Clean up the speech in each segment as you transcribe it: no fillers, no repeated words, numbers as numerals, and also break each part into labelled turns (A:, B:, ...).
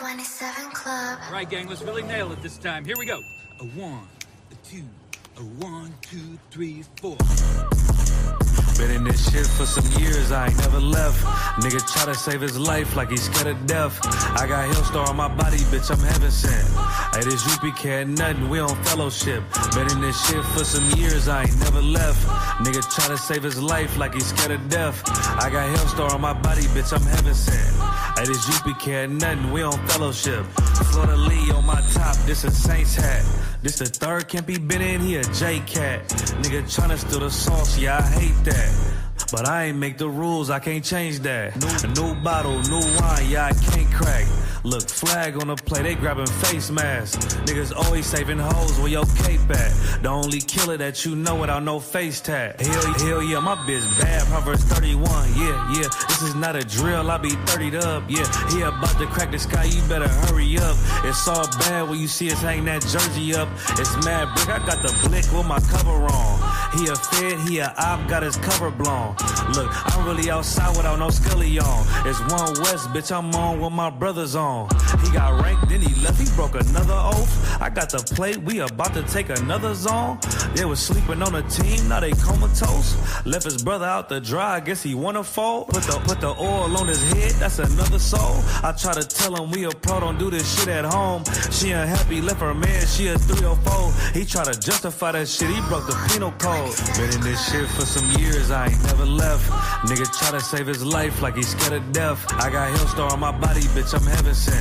A: 27 Club.
B: All right, gang, let's really nail it this time. Here we go. A 1, a 2, a 1, 2, 3, 4.
C: Been in this shit for some years, I ain't never left. Nigga try to save his life like he's scared of death. I got Hillstar on my body, bitch, I'm heaven sent. Hey, this Isupk ain't nothing, we on fellowship. Been in this shit for some years, I ain't never left. Nigga try to save his life like he's scared of death. I got Hillstar on my body, bitch, I'm heaven sent. Hey, this Isupk ain't nothing, we on fellowship. Florida Lee on my top, this a Saints hat. This the third, can't be been in here, J-Cat. Nigga tryna steal the sauce, yeah, I hate that. But I ain't make the rules, I can't change that. New bottle, new wine, yeah, I can't crack. Look, flag on the play, they grabbing face masks. Niggas always saving hoes where your cape at. The only killer that you know without no face tag. Hell yeah, my bitch bad, Proverbs 31, yeah. This is not a drill, I be 30'd up, yeah. He about to crack the sky, you better hurry up. It's all bad when you see us hang that jersey up. It's mad brick, I got the blick with my cover on. He a fed, he a op, got his cover blown. Look, I'm really outside without no scully on. It's 1 West, bitch, I'm on with my brothers on. He got ranked, then he left, he broke another oath. I got the plate, we about to take another zone. They was sleeping on the team, now they comatose. Left his brother out to dry, I guess he wanna fold. Put the oil on his head, that's another soul. I try to tell him we a pro, don't do this shit at home. She unhappy, left her man, she a 304. He try to justify that shit, he broke the penal code. Been in this shit for some years, I ain't never left. Nigga try to save his life like he's scared of death. I got Hillstar on my body, bitch, I'm heaven sent.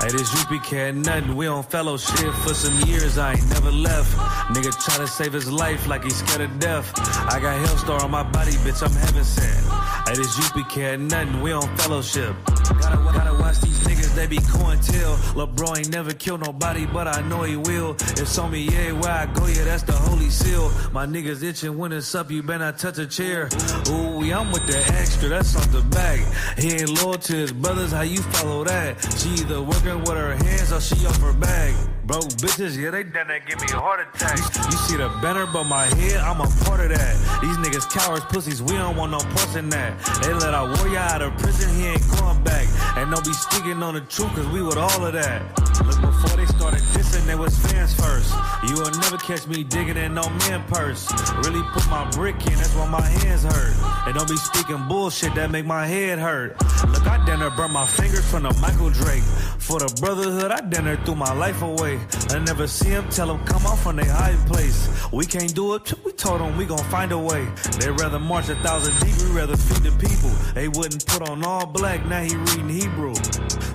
C: Hey, this Isupk ain't nothing, we on fellowship for some years, I ain't never left. Nigga try to save his life like he's scared of death. I got Hillstar on my body, bitch, I'm heaven sent. Hey, this Isupk ain't nothing, we on fellowship. Gotta watch these niggas, they be cointel. Lil' bro ain't never killed nobody, but I know he will. It's on me, yeah, where I go, yeah, that's the holy seal. My niggas itching when it's up, you better not touch a chair. Ooh, I'm with the extra, that's off the back. He ain't loyal to his brothers, how you follow that? She either working with her hands or she off her bag. Broke bitches, yeah, they done that, give me a heart attack. You see the banner, but my head, I'm a part of that. These niggas cowards, pussies, we don't want no parts in that. They let our warrior out of prison, he ain't going back. And don't be speaking on the truth, cause we with all of that. Look, before they started dissing, they was fans first. You will never catch me digging in no man purse. Really put my brick in, that's why my hands hurt. And don't be speaking bullshit, that make my head hurt. Look, I done burn my fingers from the Michael Drake. For the brotherhood, I done threw my life away. I never see him, tell him come off from their high place. We can't do it, we told them we gon' find a way. They rather march 1,000 deep, we rather feed the people. They wouldn't put on all black, now he reading Hebrew.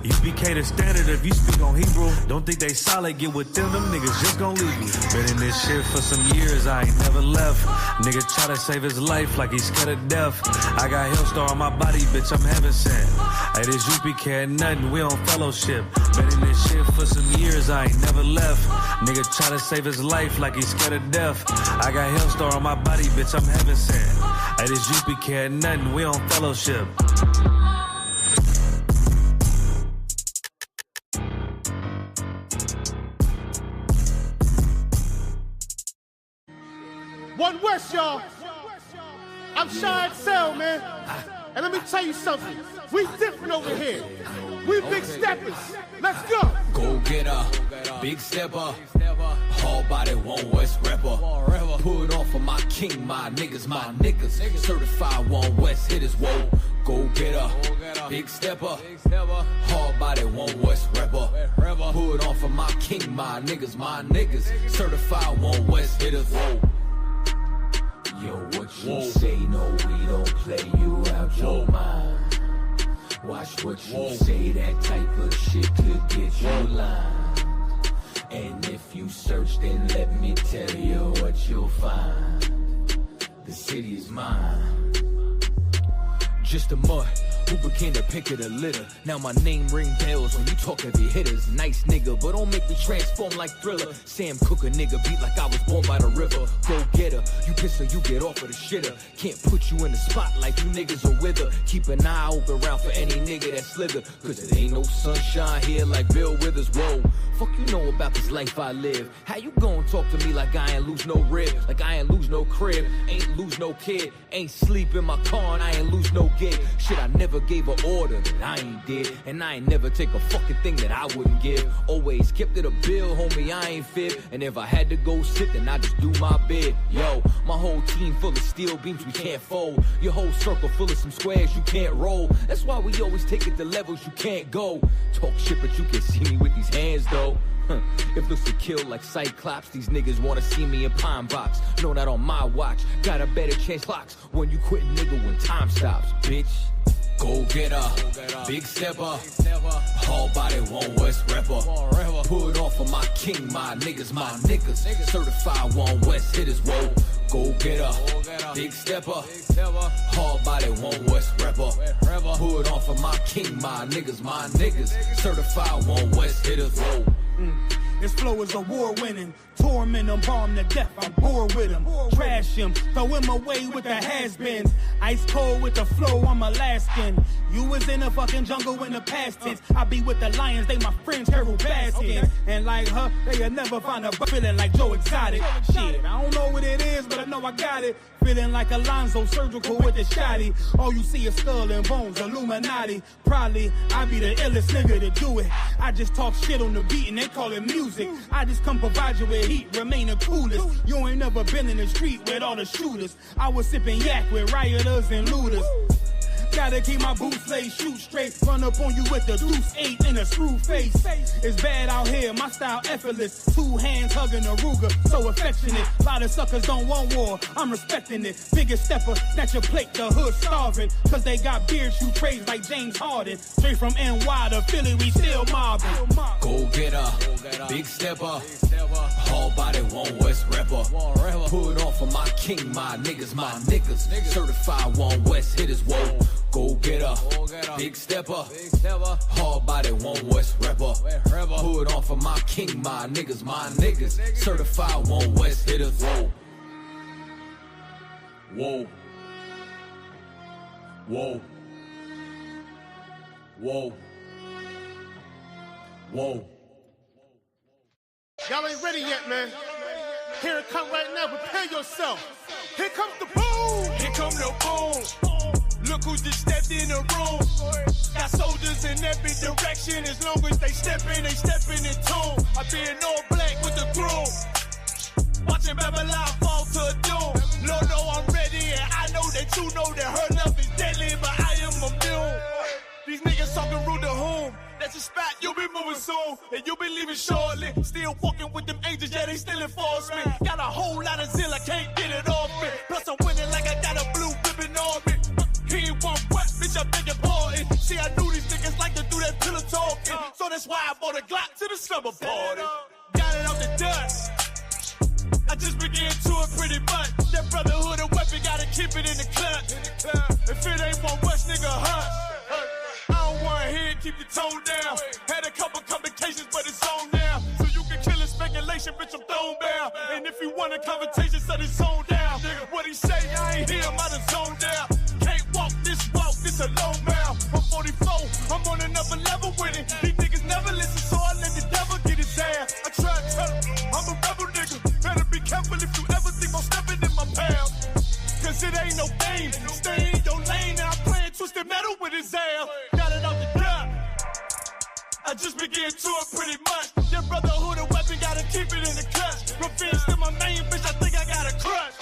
C: UPK the standard if you speak on Hebrew. Don't think they solid, get with them niggas just gon' leave you. Been in this shit for some years, I ain't never left. Nigga try to save his life like he's scared of death. I got Hillstar on my body, bitch, I'm heaven sent. Hey, this Isupk ain't nothing, we on fellowship. Been in this shit for some years, I ain't never left. Nigga try to save his life like he's scared of death. I got Hillstar on my body, bitch, I'm heaven sent. Hey, this Isupk ain't nothing, we on fellowship.
D: One West, y'all. I'm Shy XL, man. And let me tell you something. We different over here. We big steppers. Let's go.
E: Go get her, big stepper. Hard body, One West rapper. Put on for my king, my niggas. Certified One West hitters, whoa. Go get her, big stepper. Hard body, One West rapper. Put on for my king, my niggas. Certified One West hitters, whoa. Yo, what you say? No, we don't play you out your mind. Watch what you say, that type of shit could get you lined. And if you search, then let me tell you what you'll find. The city is mine. Just a mud who became the pick of the litter. Now my name ring bells when you talk heavy hitters. Nice nigga, but don't make me transform like Thriller. Sam Cooke a nigga beat like I was born by the river. Go get her, you pisser, you get off of the shitter. Can't put you in the spotlight, you niggas are wither. Keep an eye open round for any nigga that slither. Cause it ain't no sunshine here like Bill Withers, whoa. Fuck you know about this life I live. How you gon' talk to me like I ain't lose no rib? Like I ain't lose no crib, ain't lose no kid. Ain't sleep in my car and I ain't lose no gig. Shit, I never gave an order that I ain't did. And I ain't never take a fucking thing that I wouldn't give. Always kept it a bill, homie, I ain't fib. And if I had to go sit, then I just do my bid. Yo, my whole team full of steel beams we can't fold. Your whole circle full of some squares you can't roll. That's why we always take it to levels you can't go. Talk shit, but you can see me with these hands though. If looks to kill like Cyclops, these niggas wanna see me in Pine Box. Know that on my watch, got a better chance clocks when you quit, nigga, when time stops, bitch.
A: Go get a big stepper, hard body, one West rapper. Put on for my king, my niggas, certified one West hitters, whoa. Go get a big stepper, hard body, one West rapper. Put on for my king, my niggas, certified one West hitters, whoa.
F: This flow is award-winning. Torment him, bomb to death, I'm bored with him. Trash him, throw him away with the has-beens. Ice cold with the flow, I'm Alaskan. You was in the fucking jungle in the past tense. I be with the lions, they my friends, Carol Baskin. And like her, they'll never find a feeling like Joe Exotic. Shit, I don't know what it is, but I know I got it. Feeling like Alonzo, surgical with the shotty. All you see is skull and bones, Illuminati. Probably, I be the illest nigga to do it. I just talk shit on the beat and they call it music. I just come provide you with heat, remain the coolest. You ain't never been in the street with all the shooters. I was sipping yak with rioters and looters. Gotta keep my boots laid, shoot straight. Run up on you with the deuce 8 in a screw face. It's bad out here, my style effortless. 2 hands hugging a Ruger, so affectionate. Lot of suckers don't want war, I'm respecting it. Biggest stepper, snatch your plate, the hood starving. Cause they got beard shoe trades like James Harden. Straight from NY to Philly, we still mobbing.
A: Go get a big stepper, hard body, one West rapper. Put on for my king, my niggas, certified one West hitters, whoa. Go get a big stepper, hard body, one West rapper. Put on for my king, my niggas, certified one West hitters, whoa. Whoa. Whoa. Whoa. Whoa.
D: Y'all ain't ready yet, man. Here it come right now, prepare yourself. Here comes the boom.
G: Here come the boom. Look who just stepped in the room. Got soldiers in every direction. As long as they steppin' in tune. I been all black with the groom. Watching Babylon fall to doom. Lord know I'm ready and I know that you know that her love is deadly, but I am immune. These niggas talking rude to whom? That's a spot, you'll be moving soon, and you'll be leaving shortly. Still walking with them angels, yeah, they still enforcement. Got a whole lot of zeal, I can't get it off me. Plus I'm winning like I got a blue ribbon on me. He ain't one wet, bitch, I beg your pardon. See, I knew these niggas like to do that pillow talking. So that's why I bought a Glock to the slumber party. Got it out the dust. I just began to it pretty much. That brotherhood of weapon, gotta keep it in the clutch. If it ain't one West nigga, hush. I don't wanna hear it, keep your tone down. Had a couple complications, but it's on now. So you can kill in speculation, bitch, I'm thrown down. And if you want a conversation, set it zone down. What he say, I ain't hear him, I done zoned out. Can't walk, this a low mouth. I'm 44, I'm on another level with it. These niggas never listen, so I let the devil get his ass. I try to tell him, I'm a rebel nigga. Better be careful if you ever think I'm stepping in my path. Cause it ain't no game. Stay in your lane, and I'm playing twisted metal with his ass. Got it out the gut. I just began to it pretty much. That brotherhood of weapon, gotta keep it in the clutch. Revenge to my main bitch, I think I got a crush.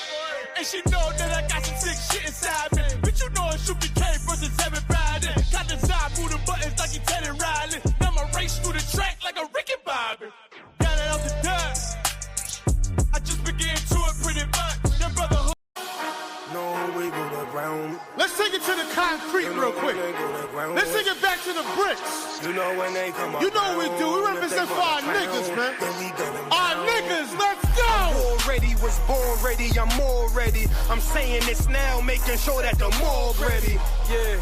G: And she know that I got some sick shit inside me. But you know it should be K versus everybody. Got the side moving buttons like you Teddy Riley. Now my race through the track like a Ricky Bobby. Got it out the dust. I just began to it pretty much. That brotherhood.
H: No, we go to ground.
D: Let's take it to the concrete real quick. Let's take it back to the bricks.
H: You know when they come up.
D: You know what we do. We represent for our niggas, man. Our niggas, let's go.
H: Already was born ready. I'm more ready. I'm saying this now, making sure that the more ready. Yeah.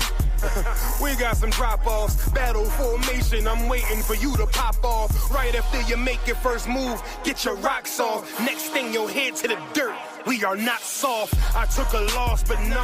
H: We got some drop-offs, battle formation, I'm waiting for you to pop off. Right after you make your first move, get your rocks off. Next thing you'll head to the dirt, we are not soft. I took a loss, but nah,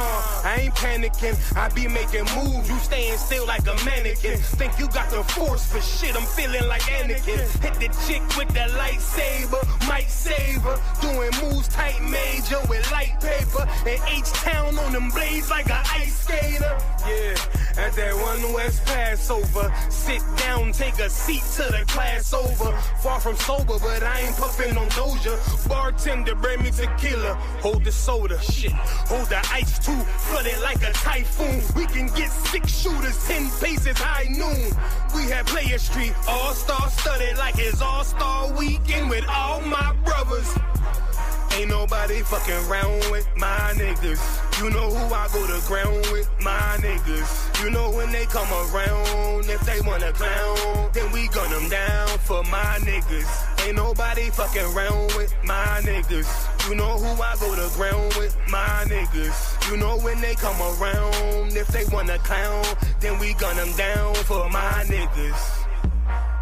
H: I ain't panicking. I be making moves, you staying still like a mannequin. Think you got the force for shit, I'm feeling like Anakin. Hit the chick with the lightsaber, might save her. Doing moves tight major with light paper. And H-Town on them blades like an ice skater. Yeah, at that one West Passover. Sit down, take a seat to the class over. Far from sober, but I ain't puffin' on Doja. Bartender, bring me tequila. Hold the soda, shit. Hold the ice too, flood it like a typhoon. We can get 6 shooters, 10 paces, high noon. We had Player Street, all-star studded like it's all-star weekend with all my brothers. Ain't nobody fucking round with my niggas. You know who I go to ground with, my niggas. You know when they come around, if they wanna clown, then we gun them down for my niggas. Ain't nobody fucking round with my niggas. You know who I go to ground with, my niggas. You know when they come around, if they wanna clown, then we gun them down for my niggas.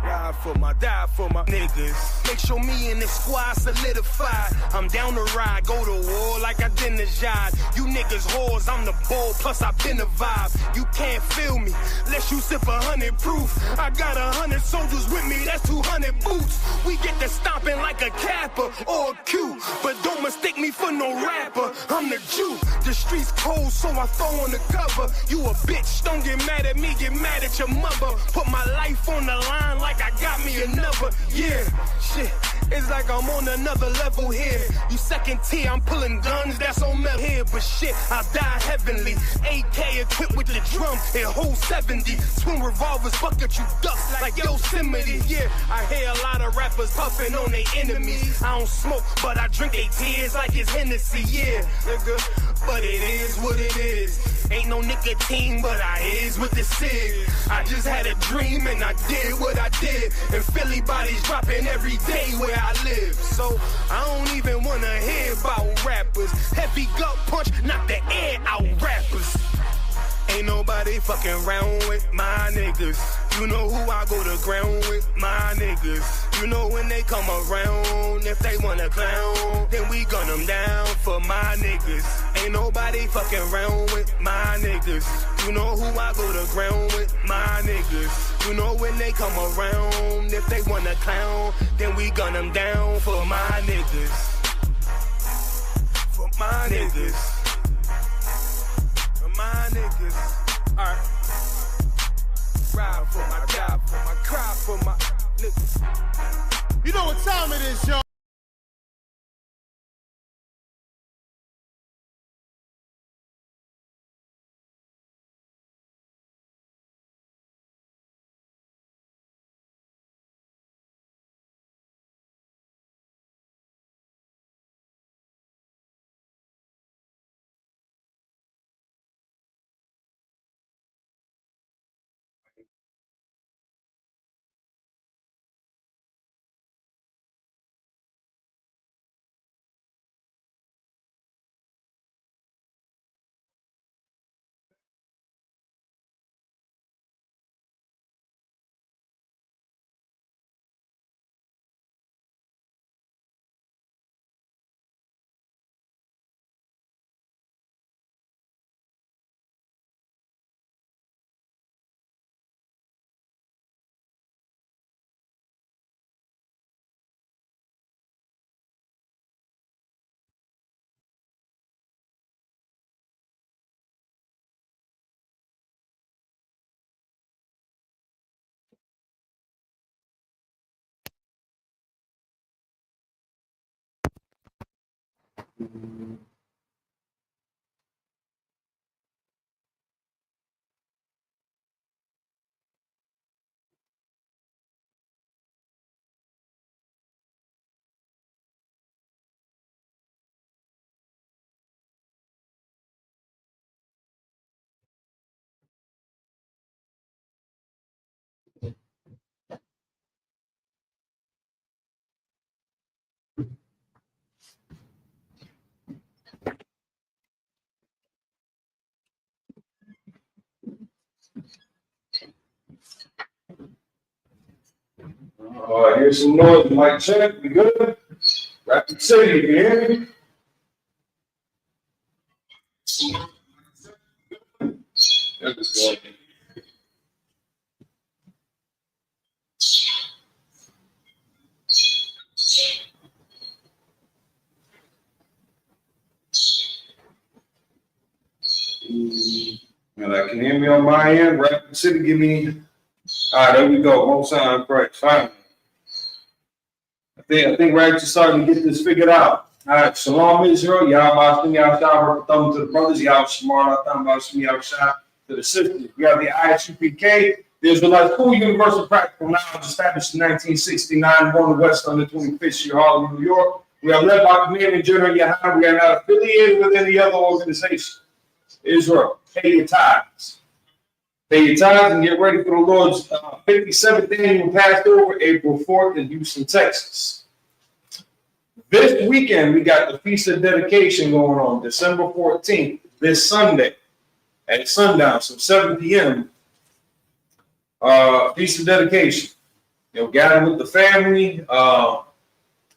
H: Ride for my, die for my niggas. Make sure me and the squad solidified. I'm down to ride, go to war like I did the job. You niggas whores, I'm the ball, plus I been the vibe. You can't feel me, unless you sip 100 proof. I got 100 soldiers with me, that's 200 boots. We get to stomping like a Kappa or a Q. But don't mistake me for no rapper, I'm the Jew. The streets cold, so I throw on the cover. You a bitch, don't get mad at me, get mad at your mother. Put my life on the line like I got me another, yeah, shit. It's like I'm on another level here. You second tier, I'm pulling guns, that's on metal here. But shit, I die heavenly. AK equipped with the drum, it holds 70. Twin revolvers, bucket you ducks like Yosemite. Yeah, I hear a lot of rappers puffing on their enemies. I don't smoke, but I drink their tears like it's Hennessy. Yeah, nigga, but it is what it is. Ain't no nicotine, but I is with the cig. I just had a dream and I did what I did. And Philly bodies dropping every day where I live. So I don't even wanna hear about rappers. Heavy gut punch, knock the air out rappers. Ain't nobody fucking round with my niggas. You know who I go to ground with, my niggas. You know when they come around, if they wanna clown, then we gun them down for my niggas. Ain't nobody fucking round with my niggas. You know who I go to ground with, my niggas. You know when they come around, if they wanna clown, then we gun them down for my niggas. For my niggas. My niggas, alright. Ride for my job, for my cry for my niggas.
D: You know what time it is, y'all.
I: Here's some noise. Mic check. We good? Rapid City, you hear me? And I can hear me on my end. Rapid City, give me. All right, there we go. Most time correct. Fine. I think we're actually starting to get this figured out. All right, Shalom Israel. Y'all about to y'all shout out to the brothers. Y'all smart. I'm about to y'all shout to the sisters. We have the Isupk, the Israelite School Universal Practical Knowledge, established in 1969, born west on the 25th street, Harlem, New York. We are led by Commander General Yahan. We are not affiliated with any other organization. Israel, pay your tithes. Pay your tithes and get ready for the Lord's 57th annual Passover, April 4th in Houston, Texas. This weekend, we got the Feast of Dedication going on, December 14th, this Sunday at sundown, so 7 p.m. Feast of Dedication. Gather with the family.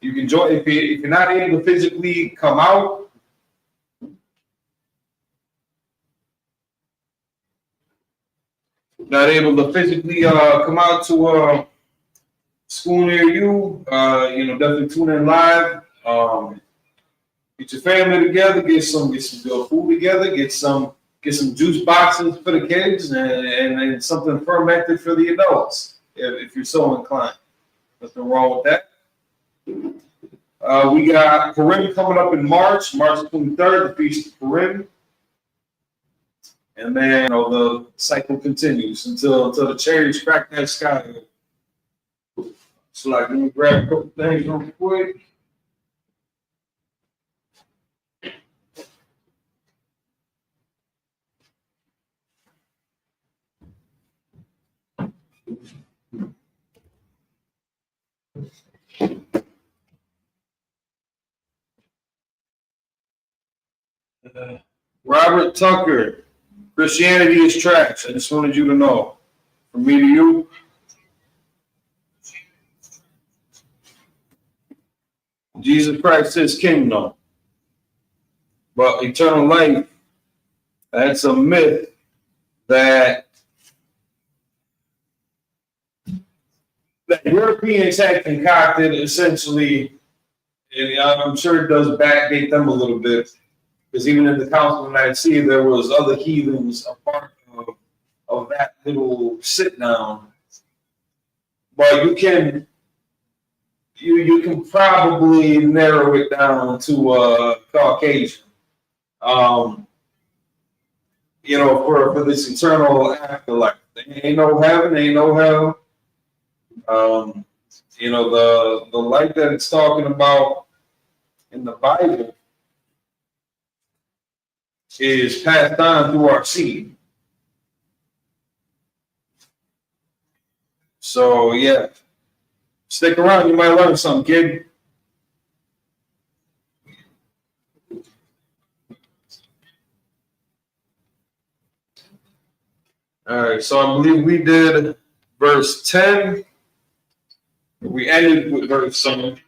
I: You can join if you're not able to physically come out. Not able to physically come out to school near you, definitely tune in live. Get your family together, get some good food together, get some juice boxes for the kids, and something fermented for the adults, if you're so inclined. Nothing wrong with that. We got Purim coming up in March 23rd, the Feast of Purim. And then the cycle continues until the cherries crack that sky. So let me grab a couple things real quick. Robert Tucker, Christianity is trash. I just wanted you to know. From me to you. Jesus Christ is kingdom. But eternal life, that's a myth that Europeans had concocted essentially, and I'm sure it does backdate them a little bit. Because even in the Council of Nicaea, there was other heathens a part of that little sit down. But you can probably narrow it down to Caucasian. For this eternal afterlife. There ain't no heaven, ain't no hell. The light that it's talking about in the Bible is passed on through our seed. So yeah, stick around. You might learn something, kid. All right. So I believe we did verse 10. We ended with verse 7.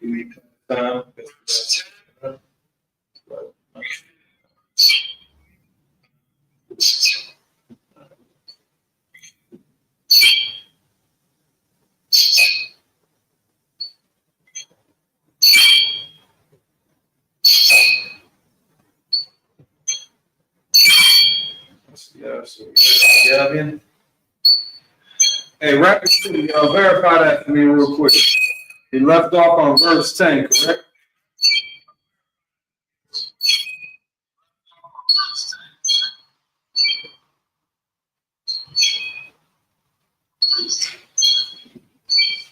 I: Hey, Rapid City, verify that for me real quick. He left off on verse 10, correct?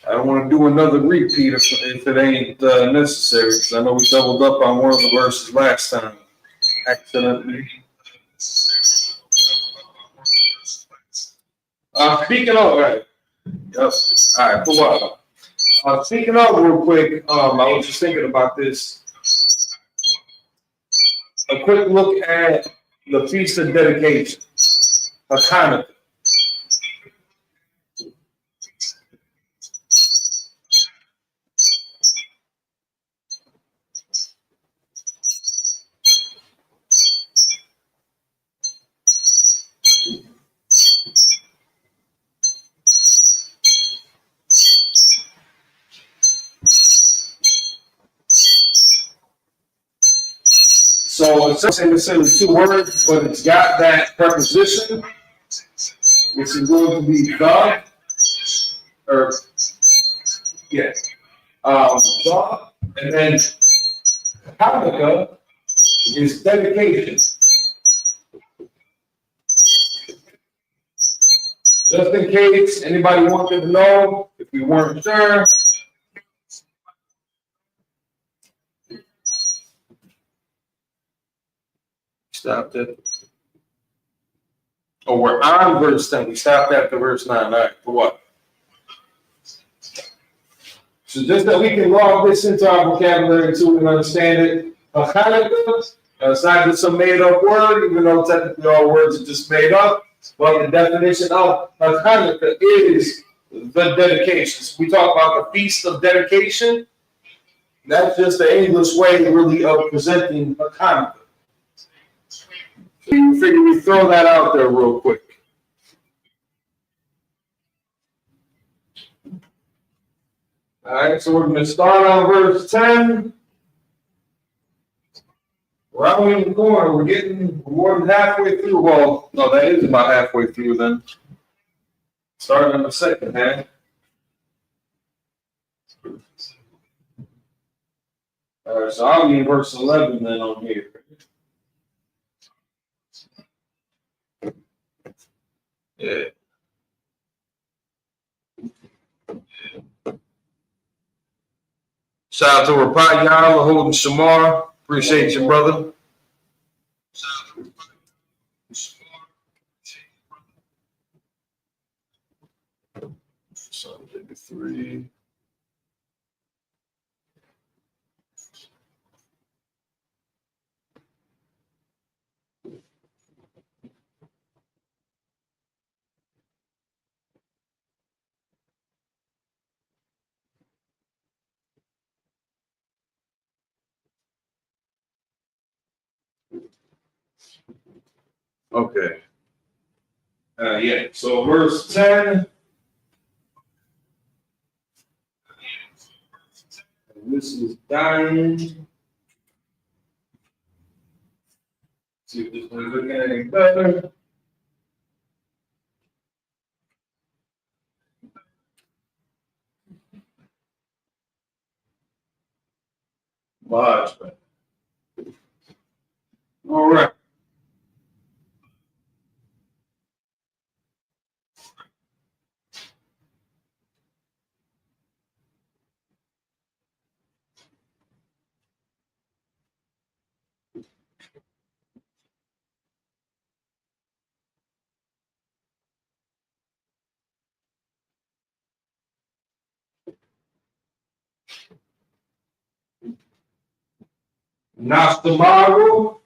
I: I don't want to do another repeat if it ain't necessary, because I know we doubled up on one of the verses last time, accidentally. Speaking of, all right. Yep. All right, for what? Speaking of real quick, I was just thinking about this. A quick look at the Feast of Dedication, Hanukkah. So it's not necessarily two words, but it's got that preposition, which is going to be the, or yeah, the, and then Hanukkah is dedication. Just in case anybody wanted to know, if we weren't sure. Stopped it. Oh, we're on verse 10. We stopped after verse 9. All right, for what? So just that we can log this into our vocabulary so we can understand it. Hanukkah, it's not just a made-up word, even though technically all words are just made up. But the definition of Hanukkah is the dedication. So we talk about the feast of dedication. That's just the English way, really, of presenting Hanukkah. We figure we throw that out there real quick. All right, so we're going to start on verse 10. Rounding the corner, we're more than halfway through. Well, no, that is about halfway through then. Starting on the second half. All right, so I'll be in verse 11 then on here. Yeah. Shout out to Rapat Yala holding Shamar. Appreciate you, brother. So 3. Okay. Yeah. So verse 10. This is dying. See if this one's looking any better. Much better. All right. Nastamaru.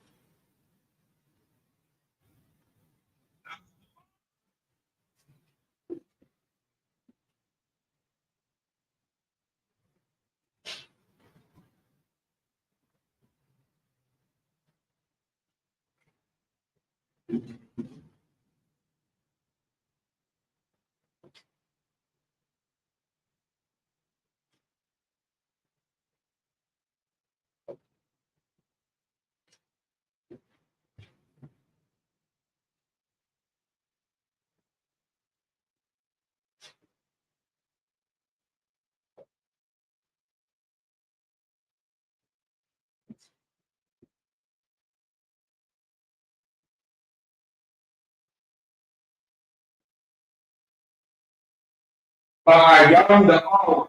I: Bayam the hour.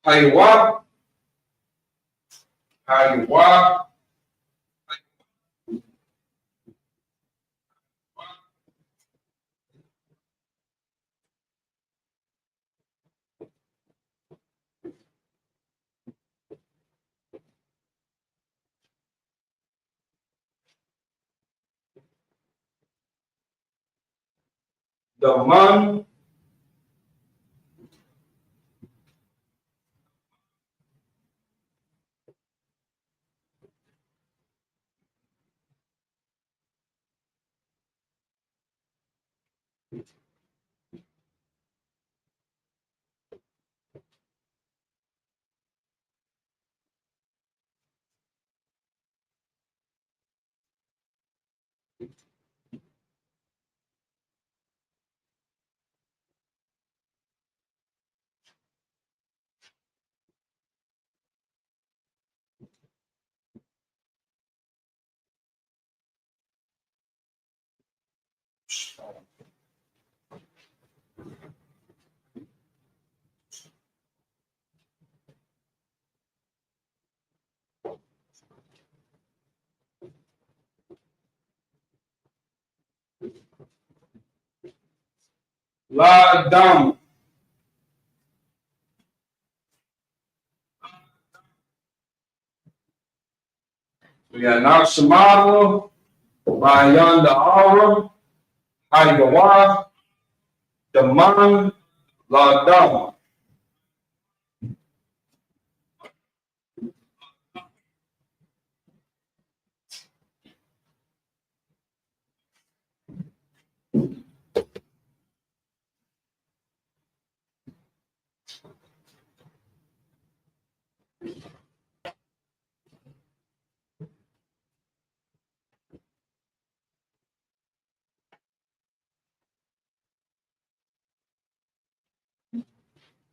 I: Haywa. Haywa. the man. La Dame. We got Naxamalo, Bayan the Aura, Haigawa, the Man, La Dame.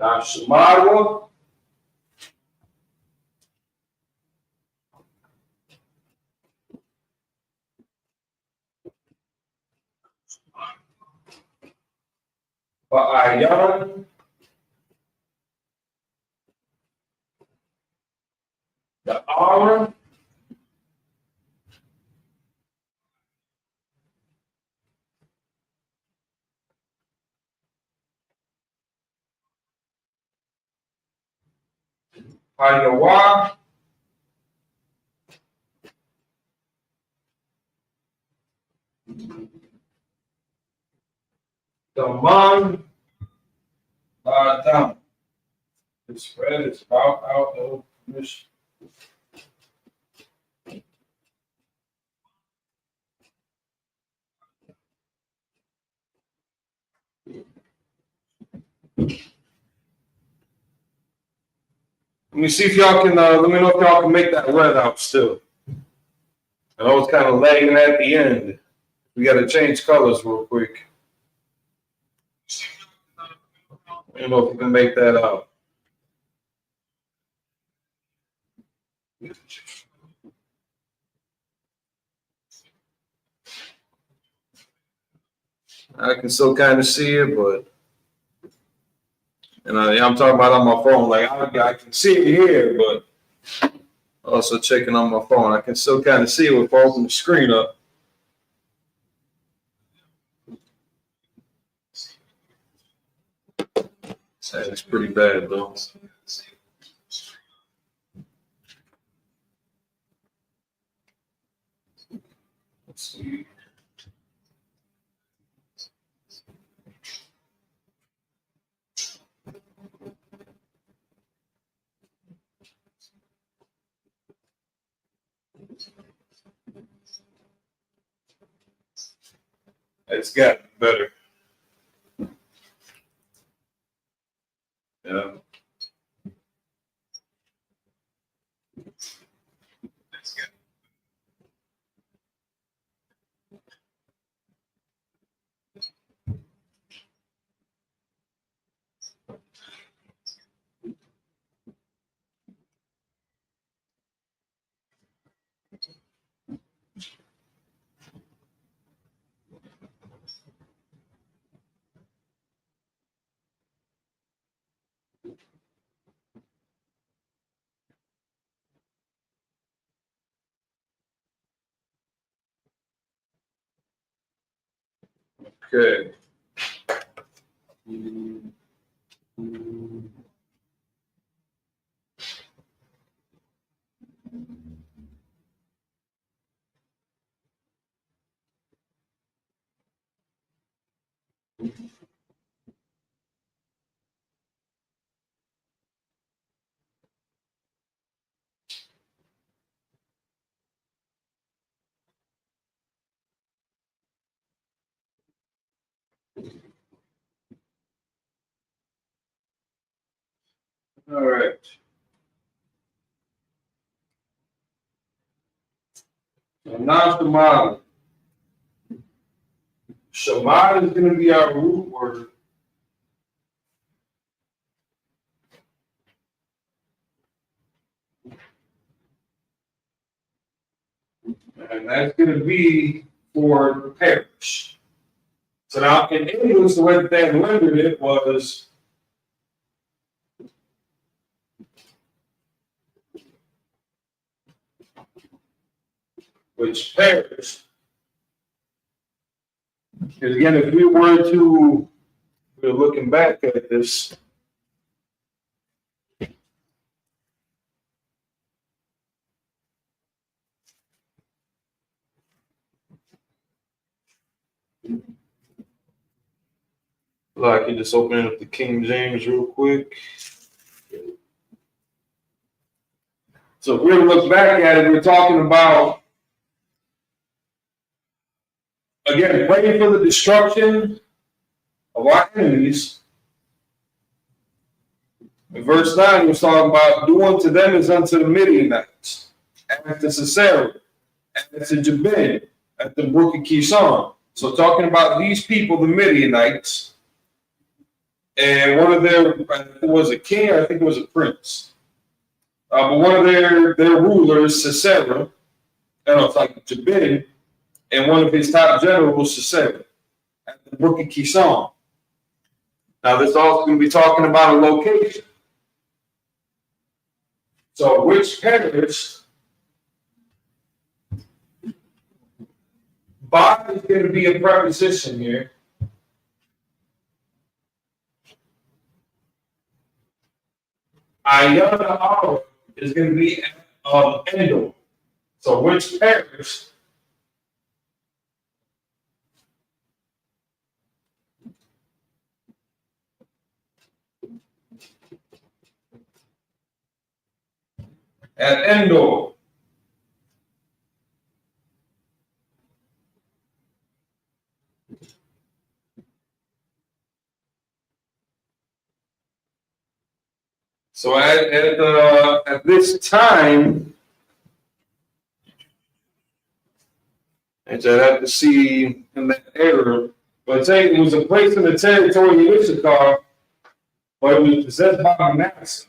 I: Naxamalo, Bayan, the Aura, Haigawa, the Man, La Dame. The spread is about out of commission. Let me see if y'all can, let me know if y'all can make that red out still. I know it's kind of lagging at the end. We got to change colors real quick. I don't know if you can make that out. I can still kind of see it, but and I'm talking about on my phone. Like I can see it here, but also checking on my phone. I can still kind of see it if I open the screen up. It's pretty bad though. Let's see. It's gotten better. Yeah. Okay. All right. So now Shema. Shema is going to be our root word. And that's going to be for perish. So now in English, the way that they rendered it was which perish. Because again, if we were to, we're looking back at this, I can just open up the King James real quick. So if we were to look back at it, we're talking about, again, praying for the destruction of our enemies. In verse 9, we're talking about do unto them as unto the Midianites, and to Sisera, and to Jabin, at the brook of Kishon. So talking about these people, the Midianites, and one of their, I think it was a king, I think it was a prince. But one of their rulers, Sisera, it's like Jabin, and one of his top generals, Sisera, at the brook of Kishon. Now, this also going to be talking about a location. So, which perished, Ba is going to be a preposition here. Ayana Ara is going to be Endor. So, which perished, at Endor. So at this time, and so I have to see in that era, but say it was a place in the territory of Isupk, but it was possessed by Manasseh,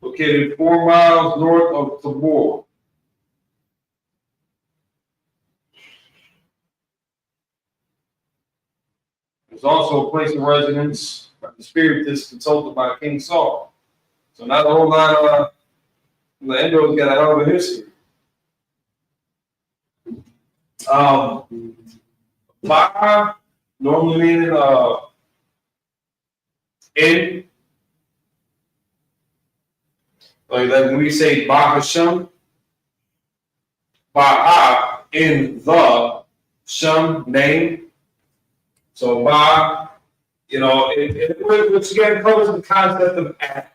I: located 4 miles north of Tabor. There's also a place of residence by the spiritist consulted by King Saul. So not a whole lot of the Endo's got a hell of a history. Ba normally meaning in, like when we say Ba Hashem, Ba'a in the Shem name. So Ba, which again covers the concept of at,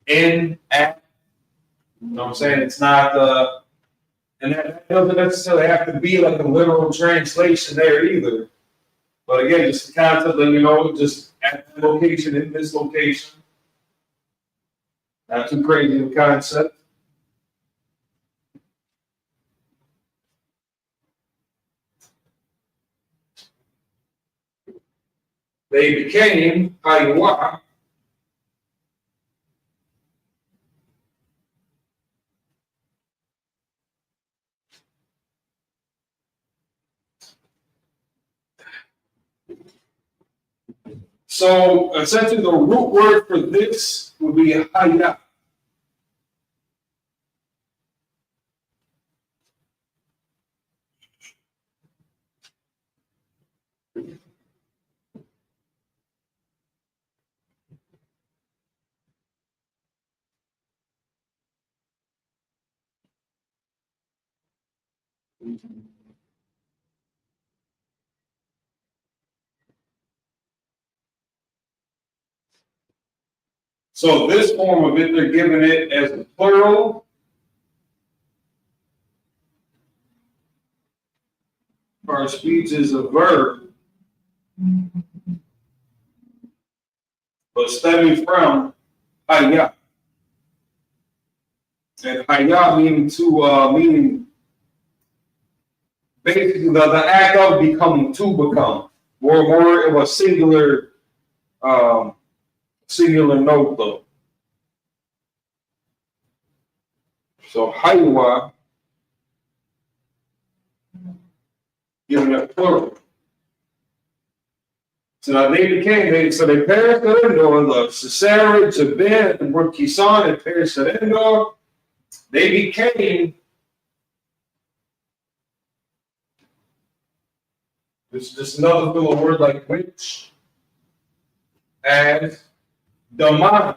I: in, at. You know what I'm saying? It's not and that doesn't necessarily have to be like a literal translation there either. But again, just the concept of, just at the location, in this location. Not too crazy of a concept. They became Haiwa. So essentially the root word for this would be Haya. So this form of it, they're giving it as a plural. Our speech is a verb, but stemming from hayah. And hayah meaning basically the act of becoming, to become. More of a singular note though. So haywa, given a plural. So now they perished the Endor, the Sisera, Jabin, and Burkisan, and perished the Endor. They became, this is just another little word like which, as Daman.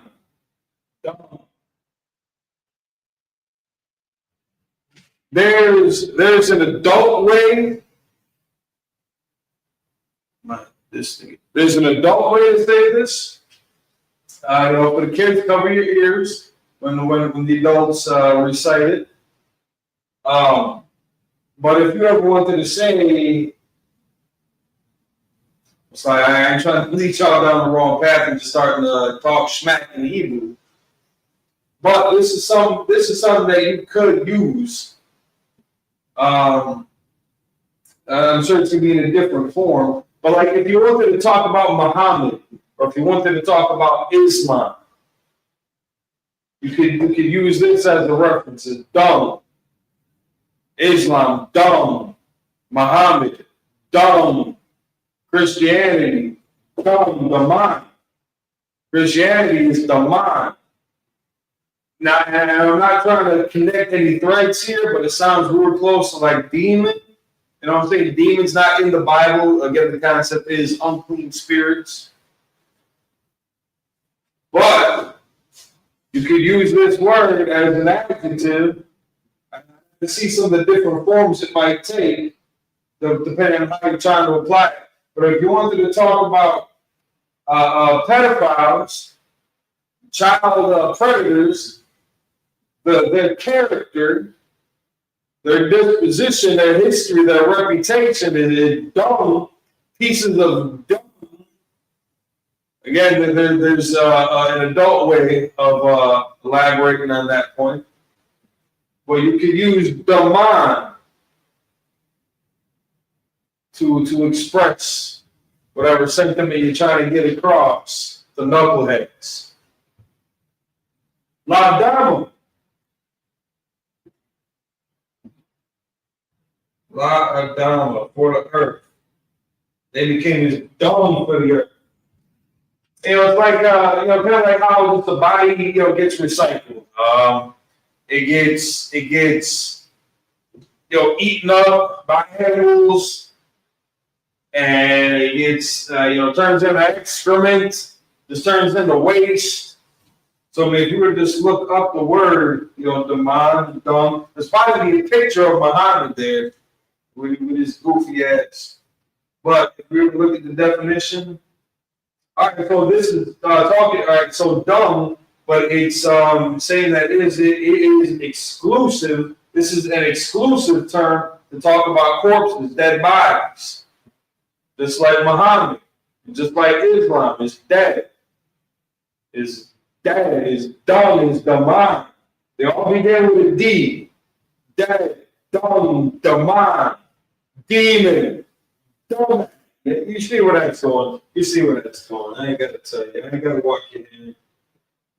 I: There's an adult way. There's an adult way to say this. For the kids, cover your ears when the adults recite it. But if you ever wanted to say, it's like I ain't trying to lead y'all down the wrong path and just starting to talk smack in Hebrew. But this is something that you could use. I'm sure it's gonna be in a different form. But like if you wanted to talk about Muhammad, or if you wanted to talk about Islam, you could use this as a reference. It's dumb. Islam, dumb. Muhammad, dumb. Christianity, dumb, the mind. Christianity is the mind. Now, and I'm not trying to connect any threads here, but it sounds real close to like demon. You know what I'm saying? Demons not in the Bible. Again, the concept is unclean spirits. But you could use this word as an adjective to see some of the different forms it might take, depending on how you're trying to apply it. But if you wanted to talk about pedophiles, child predators, their character, their disposition, their history, their reputation, and dumb pieces of dumb. Again, there's an adult way of elaborating on that point. But you could use daman to express whatever sentiment you're trying to get across the knuckleheads. La dama. La Adama, for the earth. They became as dumb for the earth. It's like, kind of like how the body, gets recycled. It gets, eaten up by animals, and it gets, turns into excrement, just turns into waste. So, I mean, if you were to just look up the word, daman, dumb, there's probably a picture of Muhammad there with his goofy ass. But if we were to look at the definition, all right, so this is talking, all right, so dumb, but it's saying that it is exclusive. This is an exclusive term to talk about corpses, dead bodies. Just like Muhammad, just like Islam is dead. Is dead, is dumb, is daman. They all begin with a D. Dead, dumb, daman, demon, dumb. You see where that's going. You see where that's going. I ain't got to tell you. I ain't got to walk you in.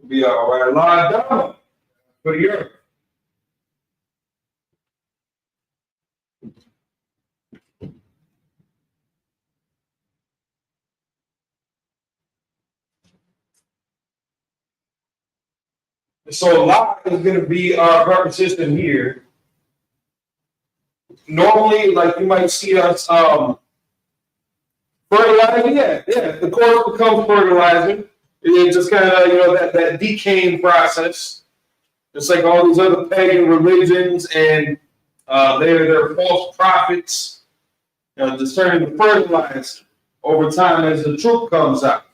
I: We'll be all right. Lie down for the earth. So lie is going to be our preposition here. Normally, like you might see us fertilizing, yeah. The corpse becomes fertilizing. It's just kind of, that decaying process. Just like all these other pagan religions and their false prophets, just turning to fertilizer over time as the truth comes out.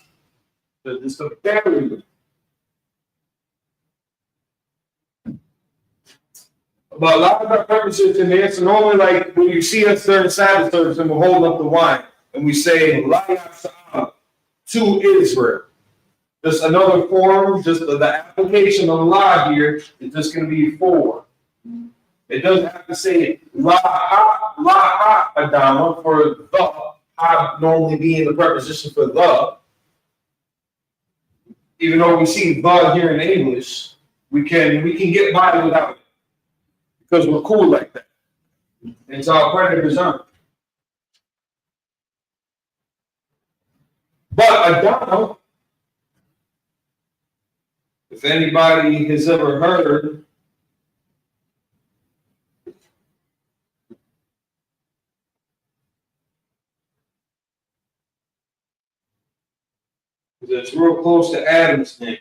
I: Just a barrier. But a lot of our purposes in there, so normally like when you see us during Sabbath service and we're holding up the wine and we say Lashawan to Israel. Just another form, just the application of law here is just going to be for. It doesn't have to say la Adama for the, ha normally being the preposition for the. Even though we see the here in English, we can get by without it because we're cool like that. It's our predators aren't. But Adama, if anybody has ever heard it's real close to Adam's name.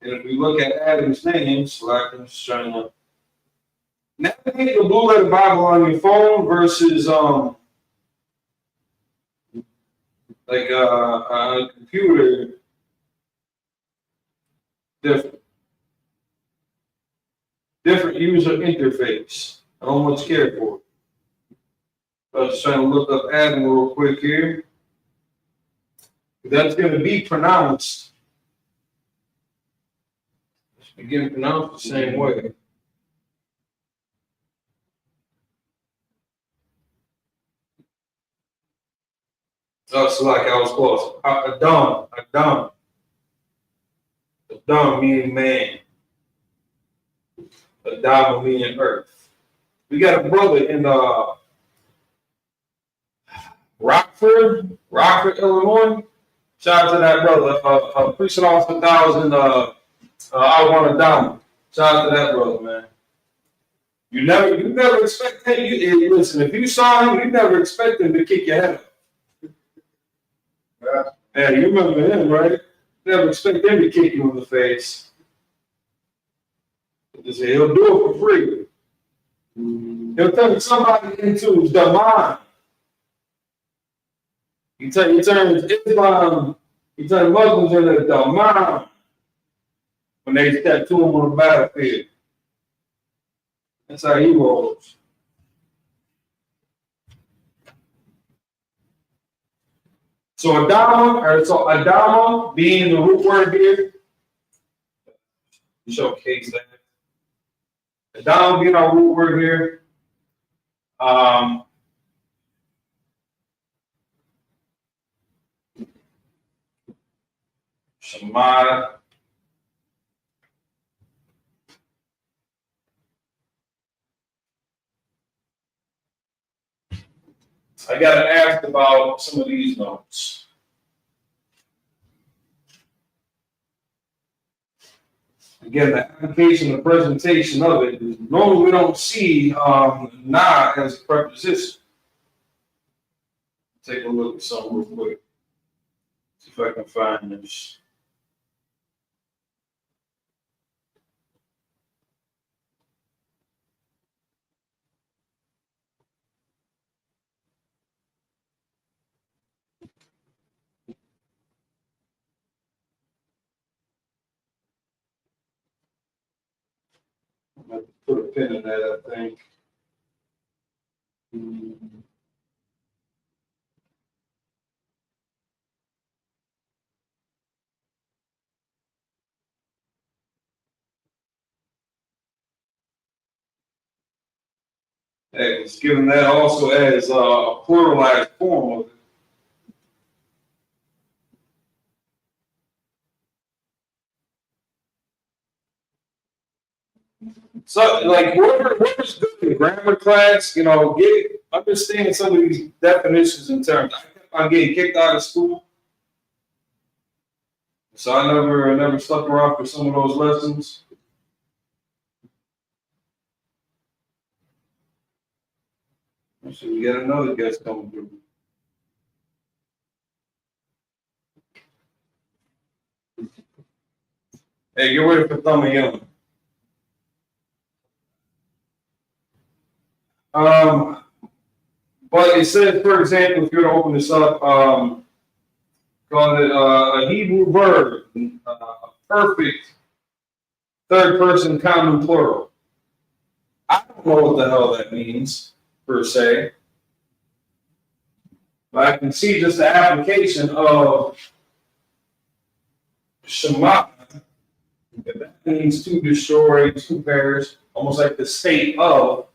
I: And if we look at Adam's name, so I'm just trying to navigate the Blue Letter Bible on your phone versus like a computer, different user interface. I don't much care for it. I was trying to look up Adam real quick here. That's going to be pronounced. It's again pronounced the same way. Oh, it's like I was close. Adam meaning man. Adam meaning earth. We got a brother in Rockford, Illinois. Shout out to that brother. Preaching off 1,000. I want to down. Shout out to that brother, man. You never expect him. Listen, if you saw him, you never expect him to kick your head up. Yeah, you remember him, right? Never expect him to kick you in the face. He'll do it for free. He'll turn somebody into the mind. He turns Islam, he turns Muslims into the mind when they step to him on the battlefield. That's how he rolls. So Adama being the root word here, showcase that. Adama being our root word here. Shemada. I got to ask about some of these notes. Again, the application, the presentation of it. Normally, we don't see na as a preposition. Take a look at something real quick. See if I can find this. I have to put a pin in that, I think. Hey, it's given that also as a pluralized form of it. So, like, whoever's good in grammar class, understand some of these definitions and terms. I'm getting kicked out of school, so I never stuck around for some of those lessons. So we got another guest coming through. Hey, get ready for thumbing in. But it says, for example, if you were to open this up, Call it a Hebrew verb, perfect third person common plural. I don't know what the hell that means, per se. But I can see just the application of Shema. That means to destroy, to perish, almost like the state of,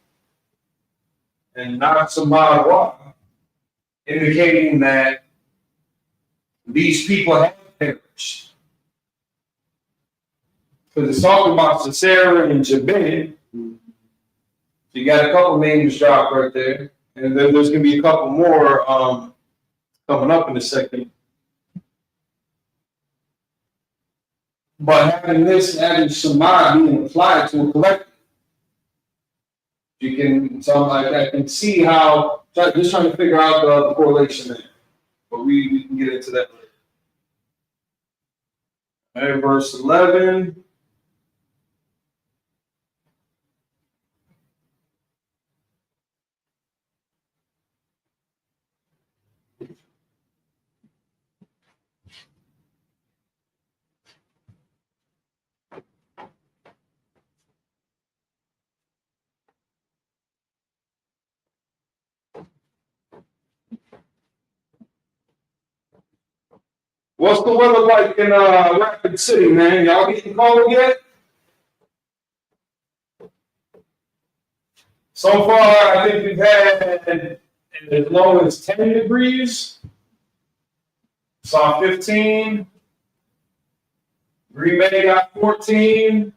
I: and not Samawa, indicating that these people have perished. Because it's talking about Sisera and Jabin. So you got a couple names dropped right there. And then there's going to be a couple more coming up in a second. But having this added Shema being applied to a collective, you can, something like that, can see how, just trying to figure out the correlation there. But we can get into that later. All right, verse 11. What's the weather like in Rapid City, man? Y'all getting cold yet? So far, I think we've had as low as 10 degrees. Saw 15. Green Bay got 14.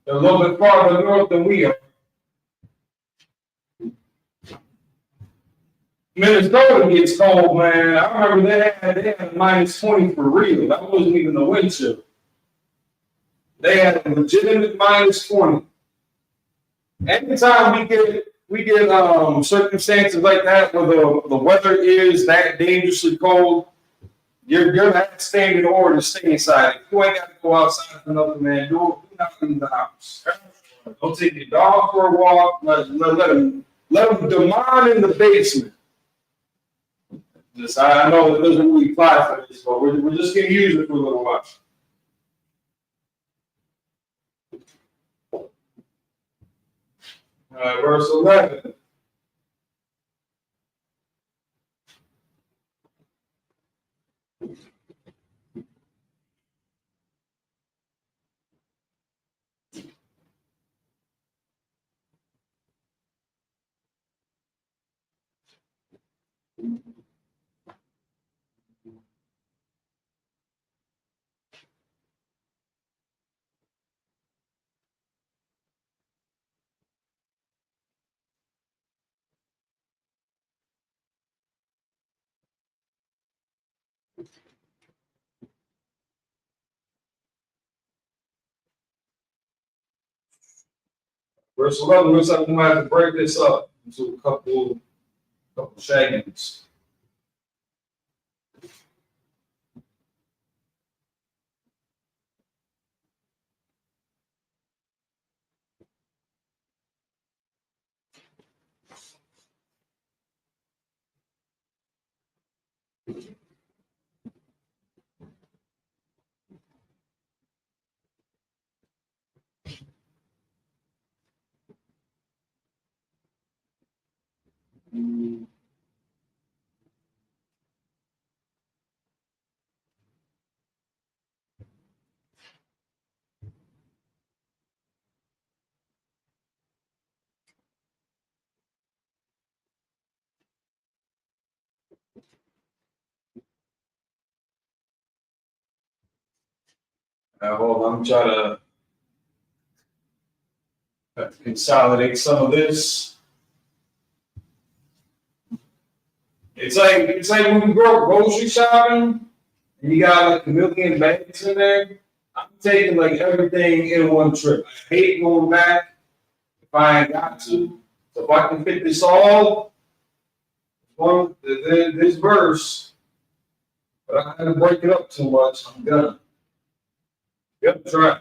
I: They're a little bit farther north than we are. Minnesota gets cold, man. I remember they had a minus 20 for real. That wasn't even the wind chill. They had a legitimate minus 20. Anytime we get circumstances like that where the weather is that dangerously cold, you're gonna have to stay in order to stay inside. If you ain't got to go outside for nothing, man, do not leave the house. Don't take your dog for a walk. Let them demand in the basement. I know it doesn't really apply for this, but we're just gonna use it for a little while. Verse 11. Verse 11 looks like we might have to break this up into a couple segments. Hold on, I'm trying to consolidate some of this. It's like when we go grocery shopping and you got like a million bags in there. I'm taking like everything in one trip. I hate going back if I ain't got to. So if I can fit this all, this verse, but I had to break it up too much, I'm gonna. Yep, try.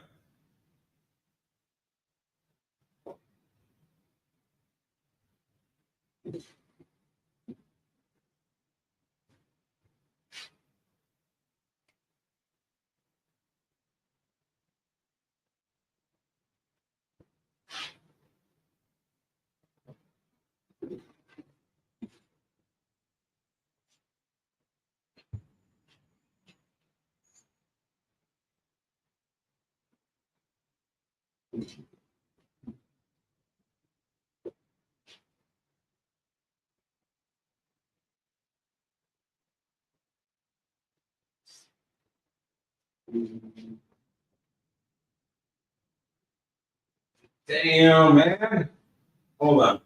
I: Damn, man. Hold on.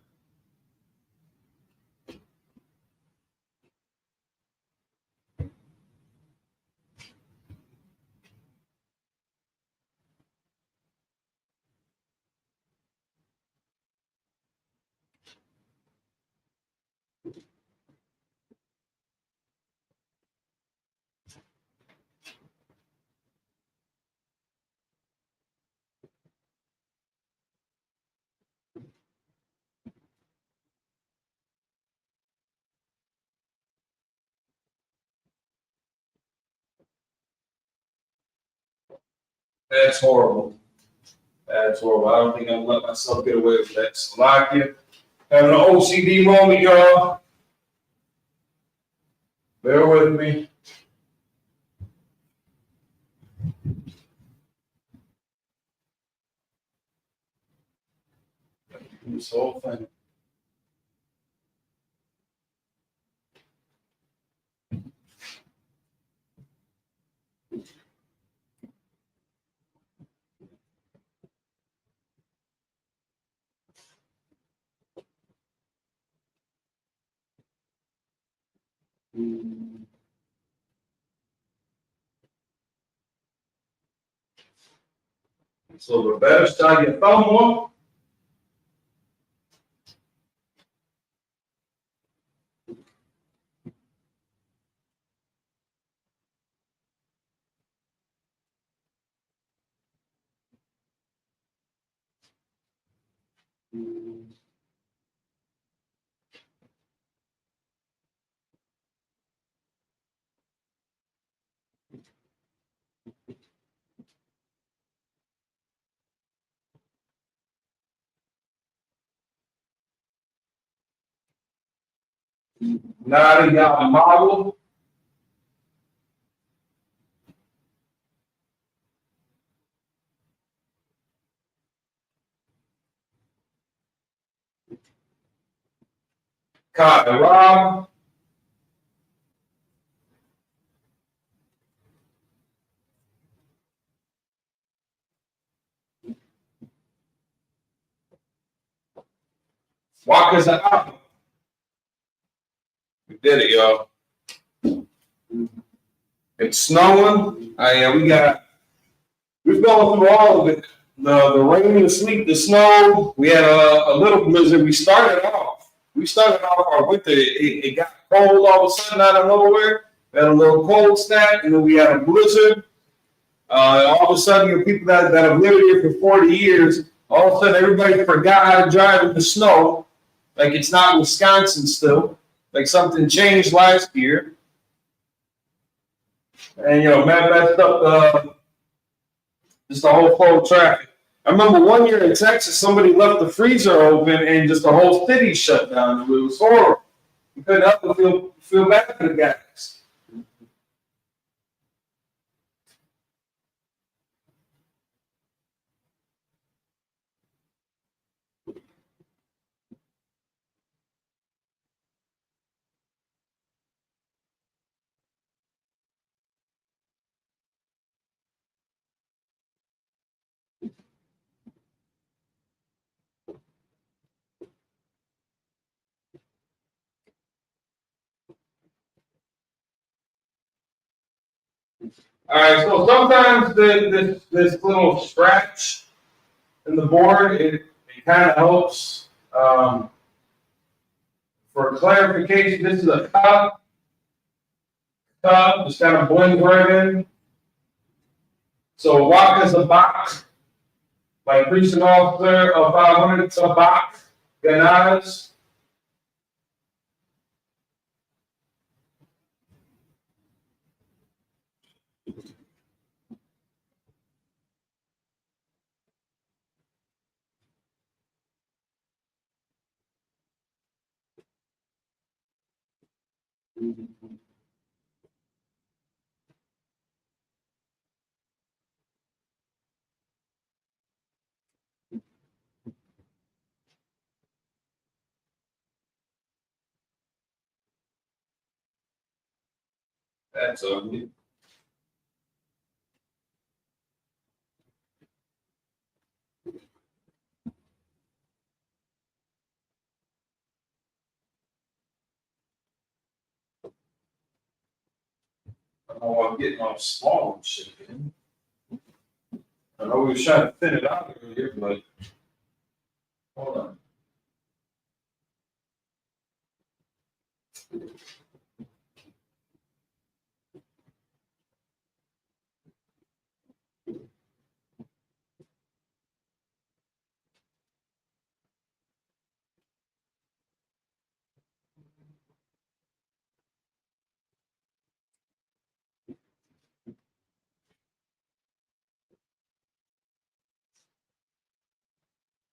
I: That's horrible. That's horrible. I don't think I'm gonna let myself get away with that. Slovakia. Having an OCD moment, y'all. Bear with me. This whole thing. So the better start your thumb on. Nada Yamalu. Rob. Walker's out. We did it, y'all. It's snowing. We've gone through all of it. The rain, the sleet, the snow. We had a little blizzard. We started off our winter. It got cold all of a sudden out of nowhere. We had a little cold snap, and then we had a blizzard. All of a sudden, people that have lived here for 40 years, all of a sudden everybody forgot how to drive in the snow. Like it's not Wisconsin still. Like something changed last year. And, man, messed up just the whole flow of traffic. I remember one year in Texas, somebody left the freezer open and just the whole city shut down. It was horrible. You couldn't help but feel bad for the guys. All right, so sometimes this little scratch in the board, it kind of helps. For clarification, this is a cup, just kind of blends right in. So Waka is a box, like precinct officer of 500, it's a box, Ganas. That's ugly. I don't know why I'm getting all small and shit, man. I know we were trying to thin it out earlier, but hold on.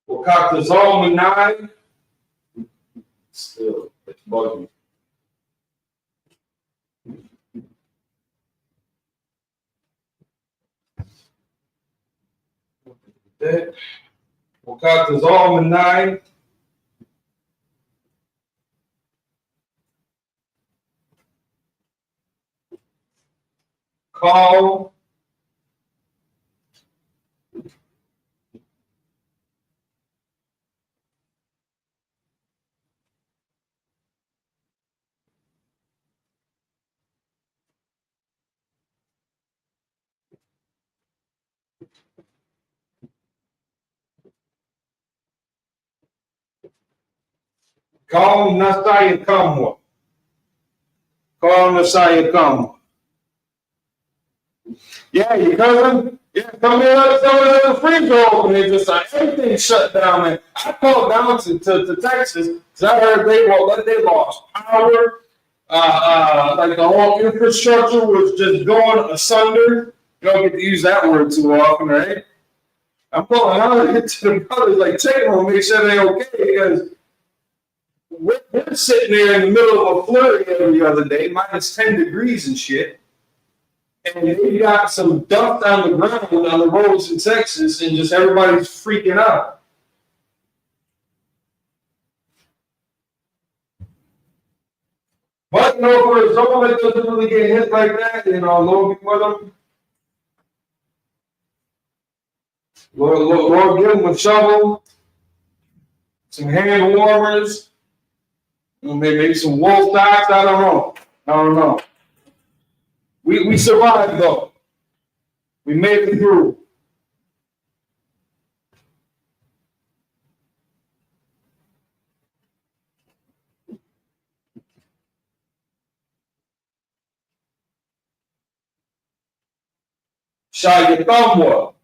I: We'll cock this all in 9. Still, it's bugging. That. We'll cock this all in 9. Call. Call Nasaya Kamwa. Call Nasaya Kamwa. Yeah, your cousin? Yeah, come here, the free throw open. They just everything shut down, man. I called down to Texas because I heard they lost power. Like the whole infrastructure was just going asunder. You don't get to use that word too often, right? I'm calling out to the brothers, like checking on them, make sure they're okay, because we're sitting there in the middle of a flurry every other day, minus 10 degrees and shit. And they got some dust on the ground on the roads in Texas, and just everybody's freaking out. But you know, for someone that doesn't really get hit like that, you know, Lord be with them. Lord give them a shovel, some hand warmers, maybe some wool socks. I don't know. We survived though. We made it through. Shot your thumb up.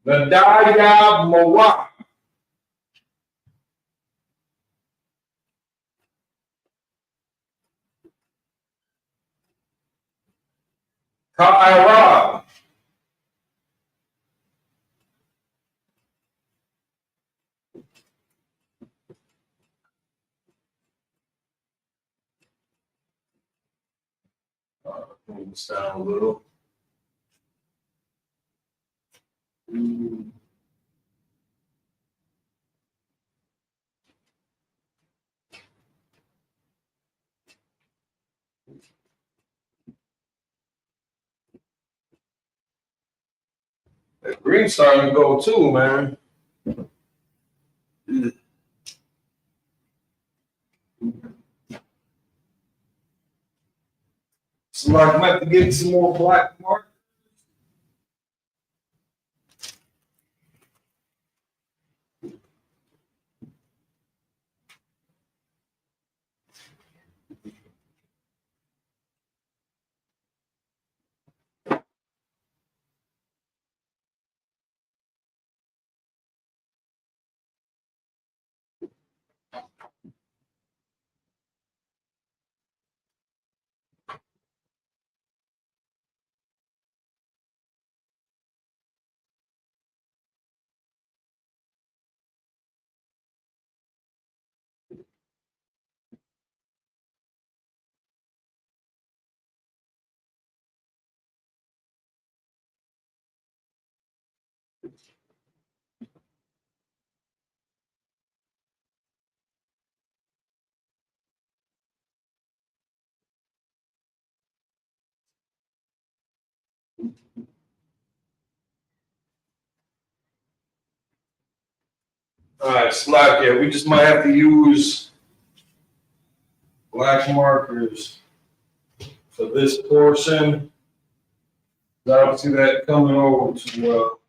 I: Nadaya Mawak. Ka'ara. Bring this down a little. That green's starting to go too, man. So like I might have to get some more black mark. All right, slack it. We just might have to use black markers for this portion. I don't see that coming over too well.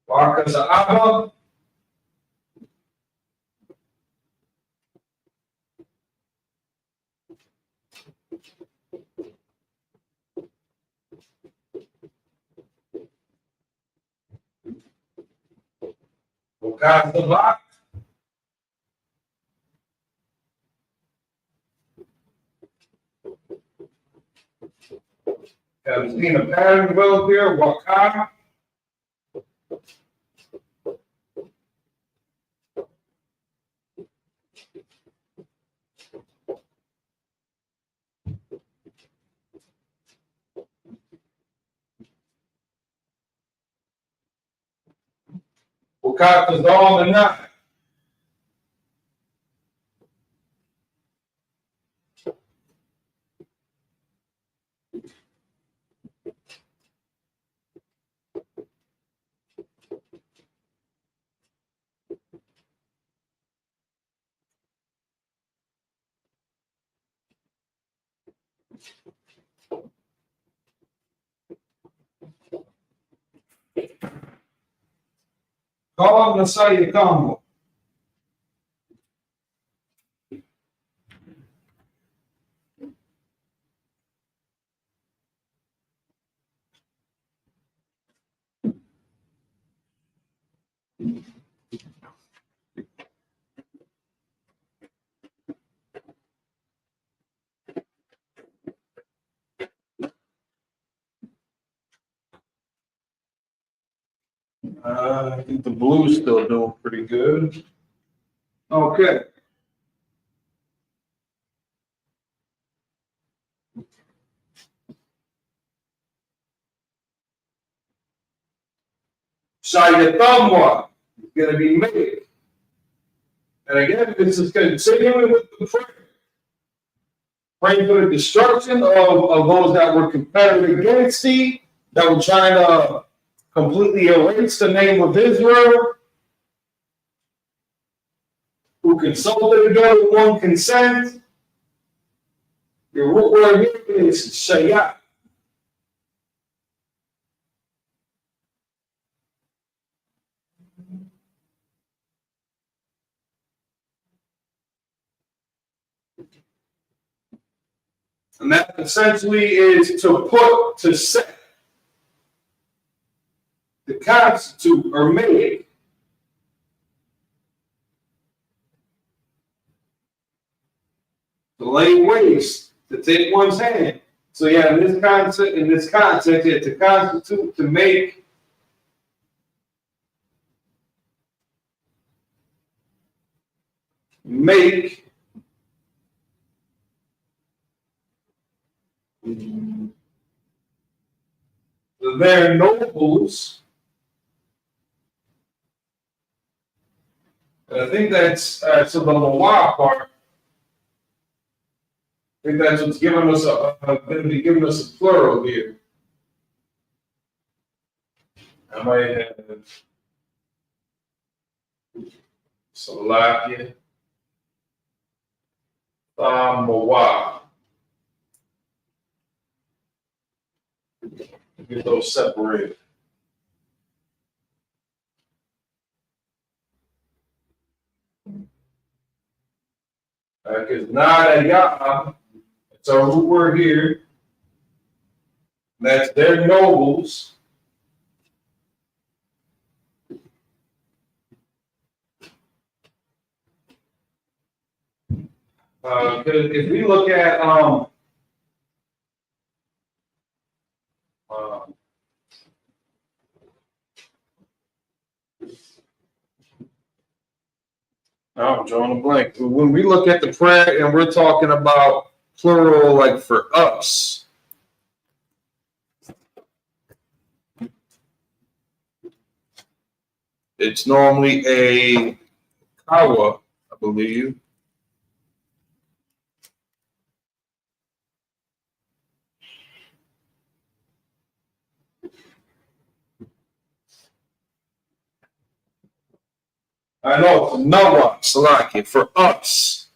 I: Marcas Abba. Ocasio. Have seen a pattern develop here. Waka. Wakata's all the night. Call him the Saya combo. I think the blue's still doing pretty good. Okay. Sayatama is going to be made. And again, this is continuing with the prayer. Praying for the destruction of those that were competitive against thee, that were trying to completely erase the name of Israel, who consulted together with one consent. The root word here is Shayat. And that essentially is to put, to set, to constitute or make. To lay waste, to take one's hand. So yeah, in this context, yeah, to constitute, to make. Make. Their nobles. And I think that's so the Mawah part. I think that's what's giving us going to be giving us a plural here. I might have Salakia, Mawah. Get those separated. Because not a Yah, it's our root word here. That's their nobles. Because if we look at I'm drawing a blank. When we look at the prayer and we're talking about plural, like for us, it's normally a kawa, I believe. I know, Nawa, Salaki, for us.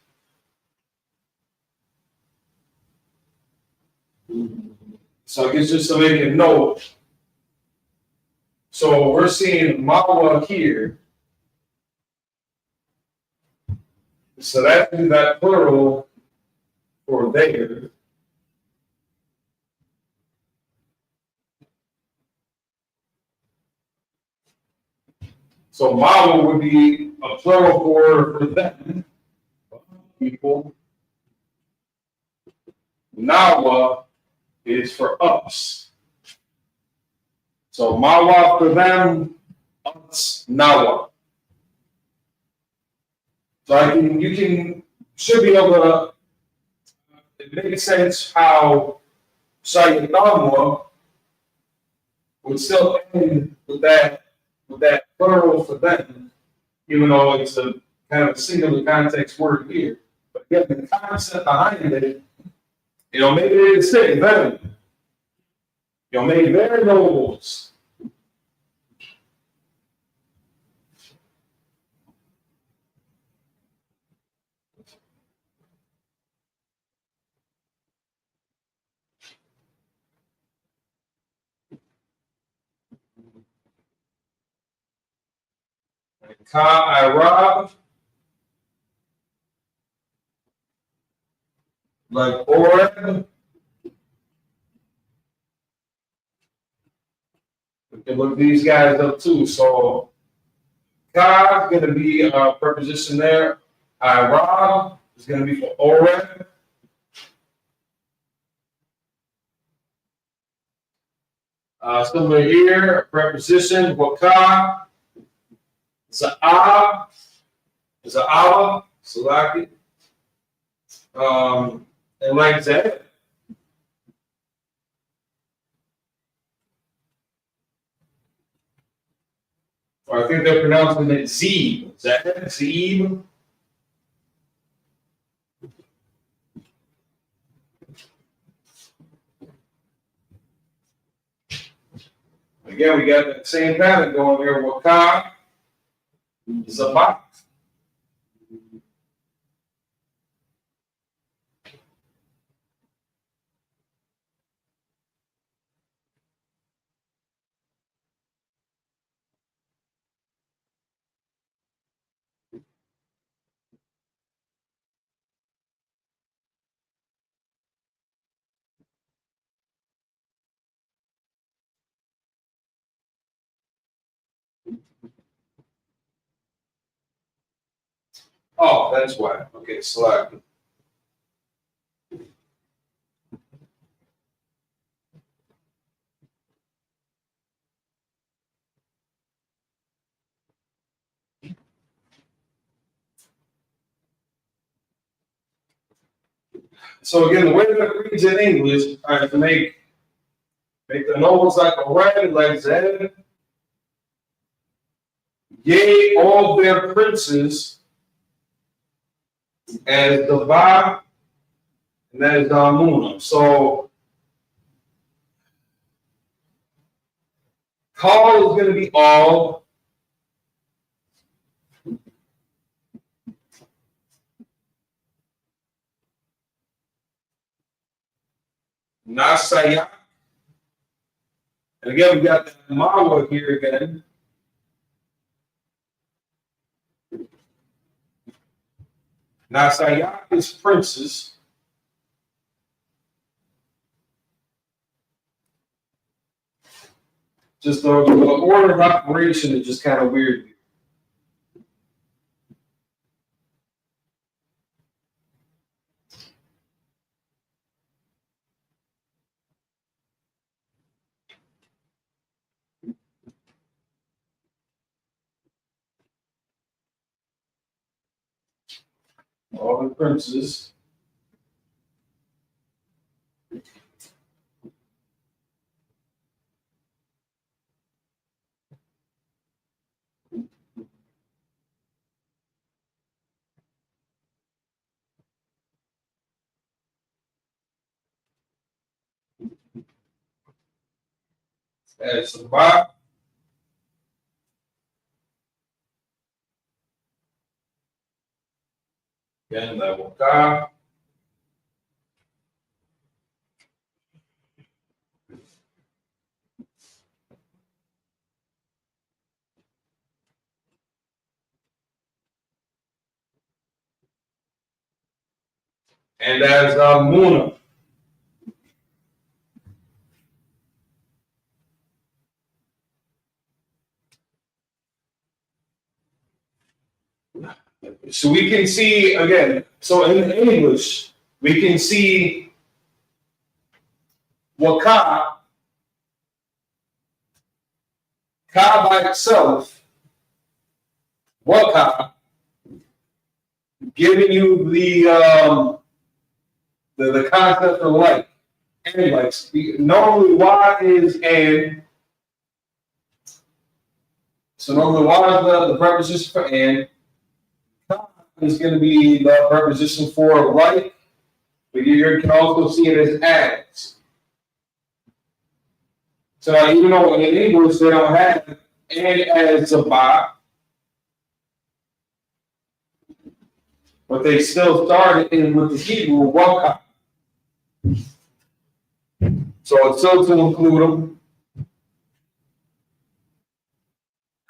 I: So I guess just so they can know. So we're seeing Mawa here. So that plural for there. So Mawa would be a plural for them, people. Nawa is for us. So Mawa for them, us, Nawa. So you should be able to, it makes sense how Sayyidamwa would still end with that plural for them, even though it's a kind of a singular context word here. But again, the concept behind it, maybe they didn't say them. Maybe they're nobles. Ka-Irab, like Oreb. We can look these guys up too. So Ka is going to be a preposition there. Irab is going to be for Oreb. Similar here, a preposition, Waka, Za'ab, Za'aba, Salaki, and like that. Or I think they're pronouncing it Zeeb. Is that it? Zeeb? Again, we got that same pattern going here. Waka, Zabat. Oh, that's why. Okay, Salaki. So again, the way that it reads in English, I have to make the nobles like a red, like Zed. Yea, all their princes, as the Ba, and that is Damuna. So call is going to be all. Nasaya. And again, we got the Mawa here again. Nasaya is princes. Just the order of operation is just kind of weird. all the princes. That's the bot. Again, level Ka. And as Muna. So we can see again, so in English, we can see Waka, Ka by itself, Waka, giving you the concept of like, and like, normally Y is and, so normally Y is the preposition for and, is going to be the preposition for like, but you can also see it as. So even though in English they don't have and as a bot, but they still started in with the Hebrew waka. So it's still to include them.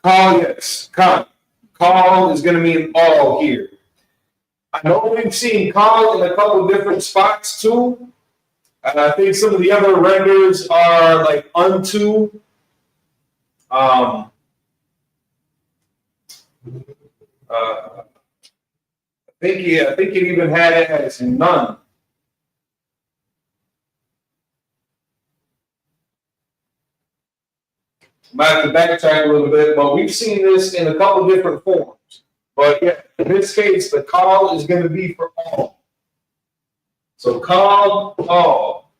I: Call, yes, come. Call is going to mean all here. I know we've seen call in a couple different spots too. And I think some of the other renders are like unto. I think it even had it as none. Might have to backtrack a little bit, but we've seen this in a couple different forms. But yeah, in this case, the call is going to be for all. So call all.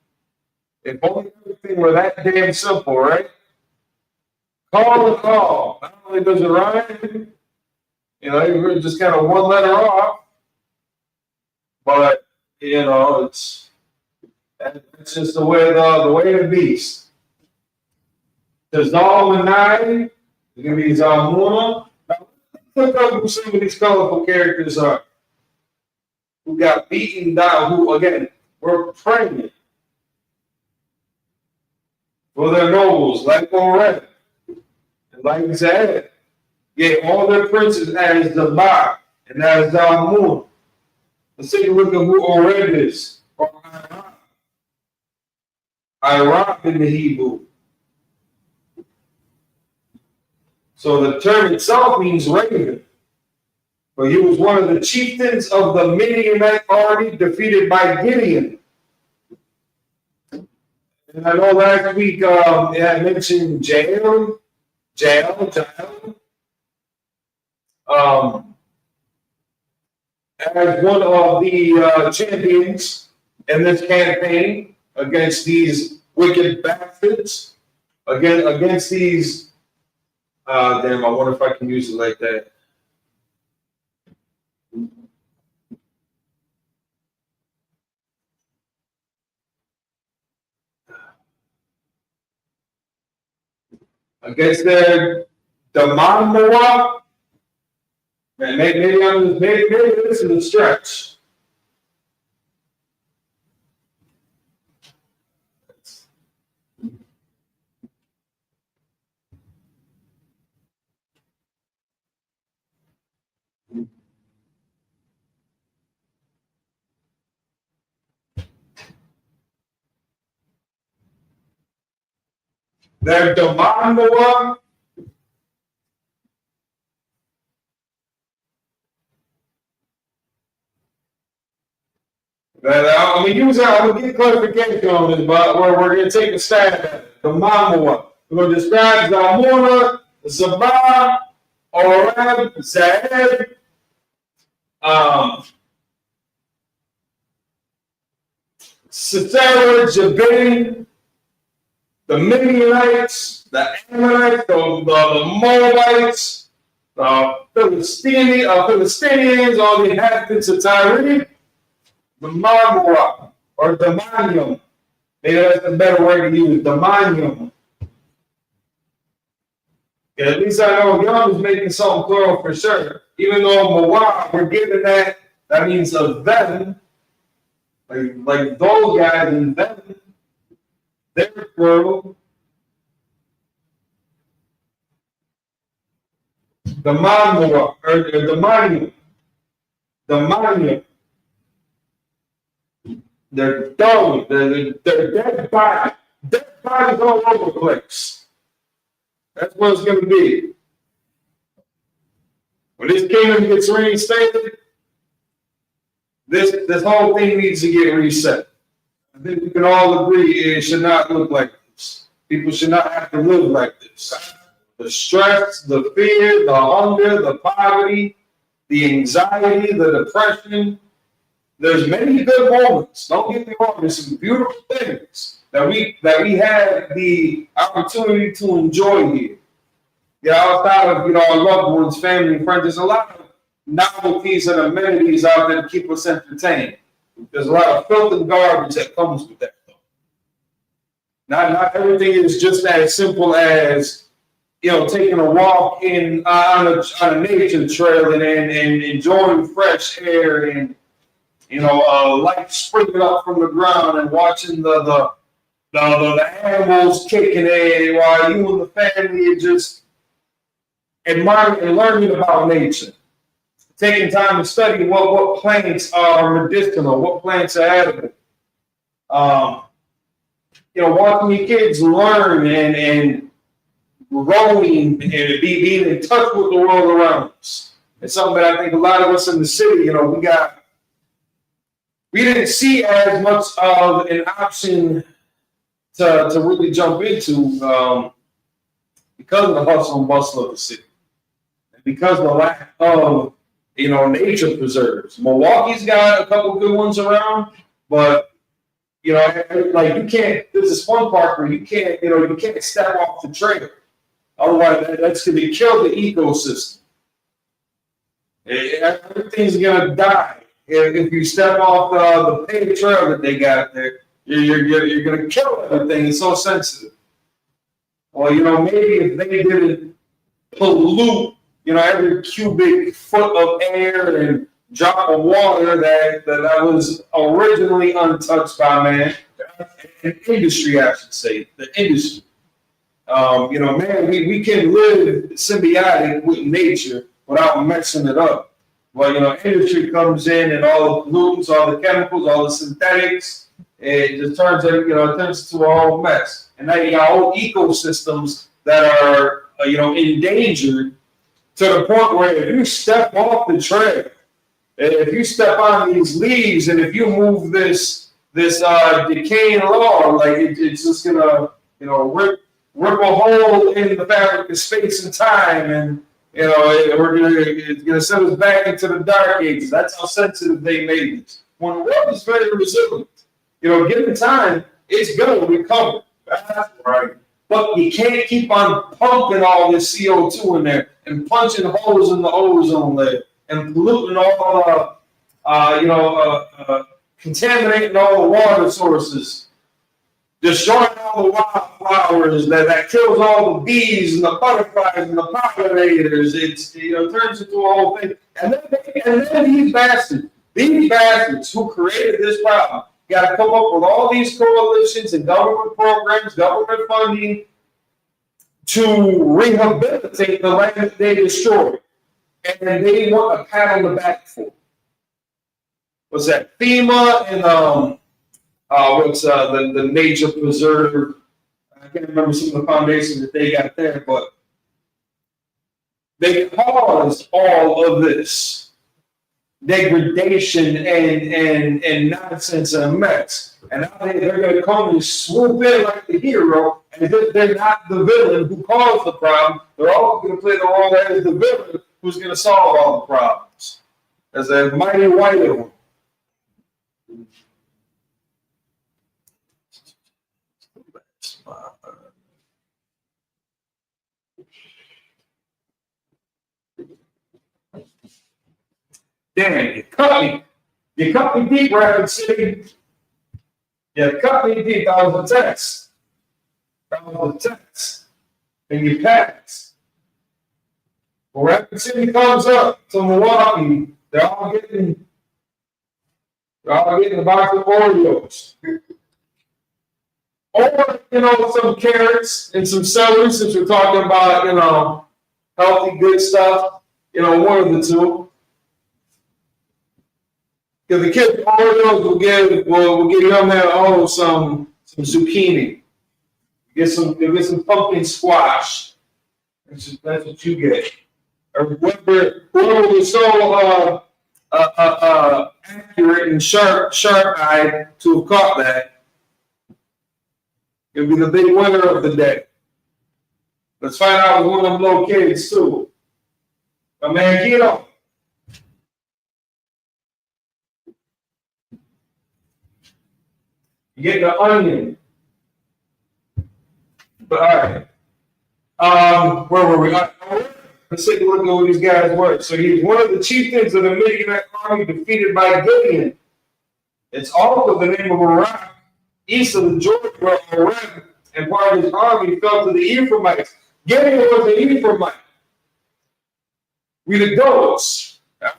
I: If only everything were that damn simple, right? Call and call. Not only does it rhyme, you're just kind of one letter off, but it's just the way of the beast. There's all the nine. There's gonna be Zalmuna. Look up who some of these colorful characters are. Who got beaten down, who again were pregnant for their nobles, like Ored, and like Zed. Gave all their princes as Zabak and as Zalmun. Let's take a look at who Ored is. Or Iraq in the Hebrew. So the term itself means raven. But he was one of the chieftains of the Midianite army defeated by Gideon. And I know last week I mentioned Jael. As one of the champions in this campaign against these wicked bastards, against these. Damn, I wonder if I can use it like that. Against their Damanmoa. Man, maybe this is a stretch. Their Damanmoa. I'm going to get clarification on this, but we're going to take a stab at it. The Mamua. We're going to describe Zalmuna, Zabah, Oreb, Zaed, Sisera, Jabin, the Midianites, the Ammonites, the Moabites, the Philistinians, all the inhabitants of Tyre, the Mamora, or Domanium. Maybe that's a better word to use, Domanium. Yeah, at least I know Young is making something plural for sure. Even though Moab, we're given that means of them, like those guys and them, they're plural. The Mamora, or the Manium. The Manium. They're dumb. They're dead bodies. Dead bodies all over the place. That's what it's going to be. When this kingdom gets reinstated, this whole thing needs to get reset. I think we can all agree it should not look like this. People should not have to live like this. The stress, the fear, the hunger, the poverty, the anxiety, the depression. There's many good moments. Don't get me wrong. There's some beautiful things that we had the opportunity to enjoy here. Yeah, outside of our loved ones, family, and friends, there's a lot of novelties and amenities out there to keep us entertained. There's a lot of filth and garbage that comes with that. Not everything is just as simple as taking a walk on a nature trail and enjoying fresh air and light springing up from the ground and watching the animals kicking in while you and the family are just admiring and learning about nature. Taking time to study what plants are medicinal, what plants are edible. Watching your kids learn and growing and being in touch with the world around us. It's something that I think a lot of us in the city, we didn't see as much of an option to really jump into because of the hustle and bustle of the city. And because of the lack of, nature preserves. Milwaukee's got a couple good ones around, but you can't, there's this one park where you can't step off the trail. Otherwise, that's going to kill the ecosystem. Everything's going to die. If you step off the paved trail that they got there, you're going to kill everything. It's so sensitive. Well, maybe if they didn't pollute, every cubic foot of air and drop of water that was originally untouched by man, an industry, I should say, the industry. We can live symbiotic with nature without messing it up. Well, industry comes in and all the pollutants, all the chemicals, all the synthetics, it just turns into a whole mess. And now you got whole ecosystems that are, endangered to the point where if you step off the trail, if you step on these leaves, and if you move this decaying log, like it's just gonna, rip a hole in the fabric of space and time, and it's gonna send us back into the dark ages. That's how sensitive they made it. When the world is very resilient, given time, it's gonna recover. That's right. But you can't keep on pumping all this CO2 in there and punching holes in the ozone layer and polluting all contaminating all the water sources, destroying all the wildflowers that kills all the bees and the butterflies and the pollinators. It turns into a whole thing. And then these bastards who created this problem got to come up with all these coalitions and government programs, government funding to rehabilitate the land that they destroyed. And then they want a pat on the back for it. What's that? FEMA and the nature preserve. I can't remember some of the foundations that they got there, but they caused all of this degradation and nonsense and mess. And now they're going to come and swoop in like the hero, and they're not the villain who caused the problem. They're also going to play the role as the villain who's going to solve all the problems as a mighty white one. Damn, you cut me. You cut me deep, Rapid City. You cut me deep. That was a text. That was a text. And you passed. When Rapid City comes up to Milwaukee, they're all getting a box of Oreos. Or, some carrots and some celery, since we're talking about, healthy, good stuff. One of the two. Because the kids Oreos will give young man some zucchini. Get some pumpkin squash. That's what you get. Or whoever was so accurate and sharp-eyed to have caught that. It'll be the big winner of the day. Let's find out with one of them little kids, too. My man, get on. You get the onion. But, all right. Where were we? Let's take a look at what these guys were. So he's one of the chieftains of the Midianite army defeated by Gideon. It's also the name of Iraq. East of the Jordan, where Oreb and part of his army fell to the Ephraimites. Gideon was an Ephraimite. We the goats. Right?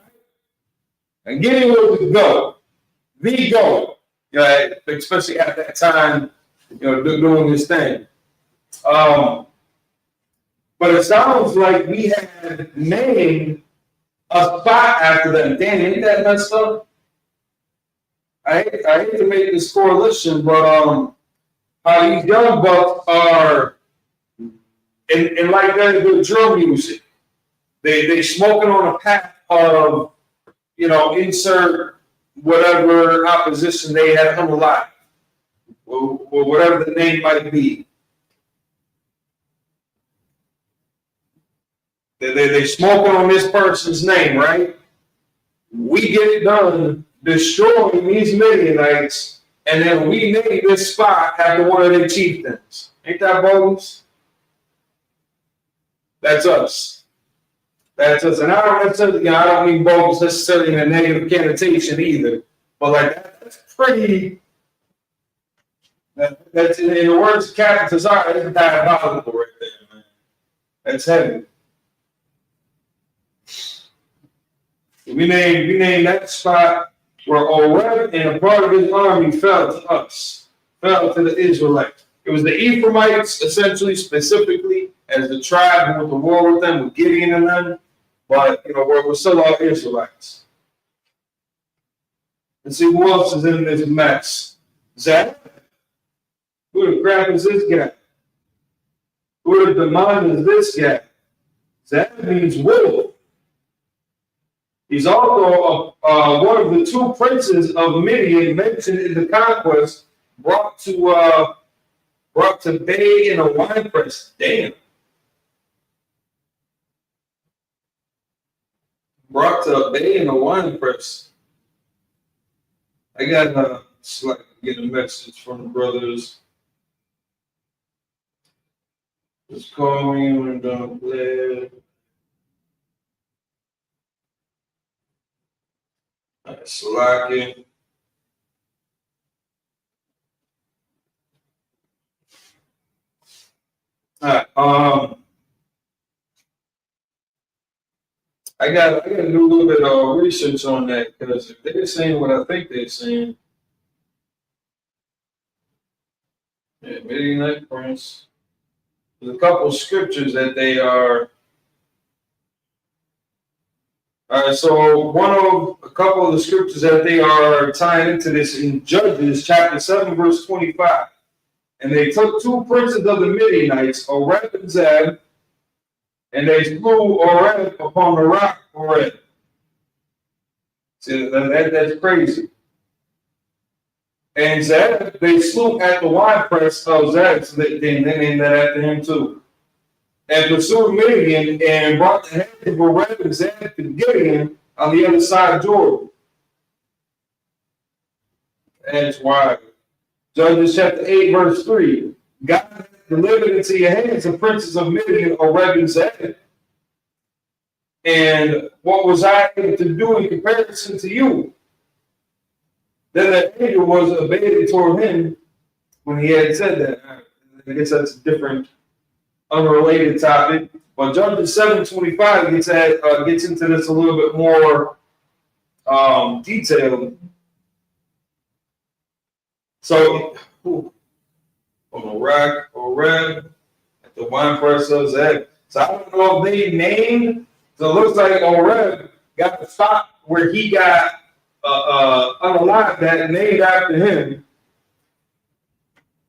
I: And Gideon was the goat. The goat. Especially at that time, doing this thing. But it sounds like we had named a spot after them. Danny, ain't that messed up? I hate to make this correlation, but how these young bucks are, and like that with drum music, they smoking on a path of, insert whatever opposition they had come alive, or whatever the name might be. They smoking on this person's name, right? We get it done destroying these Midianites, and then we name this spot after one of their chieftains. Ain't that bogus? That's us. That's us. And I don't mean bogus necessarily in a negative connotation either. But that's pretty. That's in the words of Captain Tazar, that's diabolical right there, man. That's heavy. We named that spot where Oreb and a part of his army fell to the Israelites. It was the Ephraimites, essentially, specifically, as the tribe who went to war with them, with Gideon and them. But, we're still all Israelites. And see who else is in this mess. Zach? Who the crap is this guy? Who the demon is this guy? Zach means wolf. He's also one of the two princes of Midian mentioned in the conquest, brought to bay in a wine press. Damn. Brought to bay in a wine press. I got to get a message from the brothers. Just call me when I'm done playing. Slacking. All right. I got to do a little bit of research on that, because if they're saying what I think they're saying, Midianite prince. There's a couple of scriptures that they are. All right, so a couple of the scriptures that they are tying into this in Judges chapter 7, verse 25. And they took two princes of the Midianites, Oreb and Zeb, and they slew Oreb upon the rock Oreb. See, that's crazy. And Zeb, they slew at the winepress of Zeb, so they named that after him too. And pursued Midian and brought the heads of Oreb and Zeb to Gideon on the other side of Jordan. That's why. Judges chapter 8, verse 3. God delivered into your hands the princes of Midian, Oreb and Zeb. And what was I able to do in comparison to you? Then the angel was abated toward him when he had said that. I guess that's a different, unrelated topic. But Judges 7:25 gets into this a little bit more detailed. So, Oreb, at the wine press of Zeb. So I don't know if they named. So it looks like Oreb got the spot where he got unalived that named after him.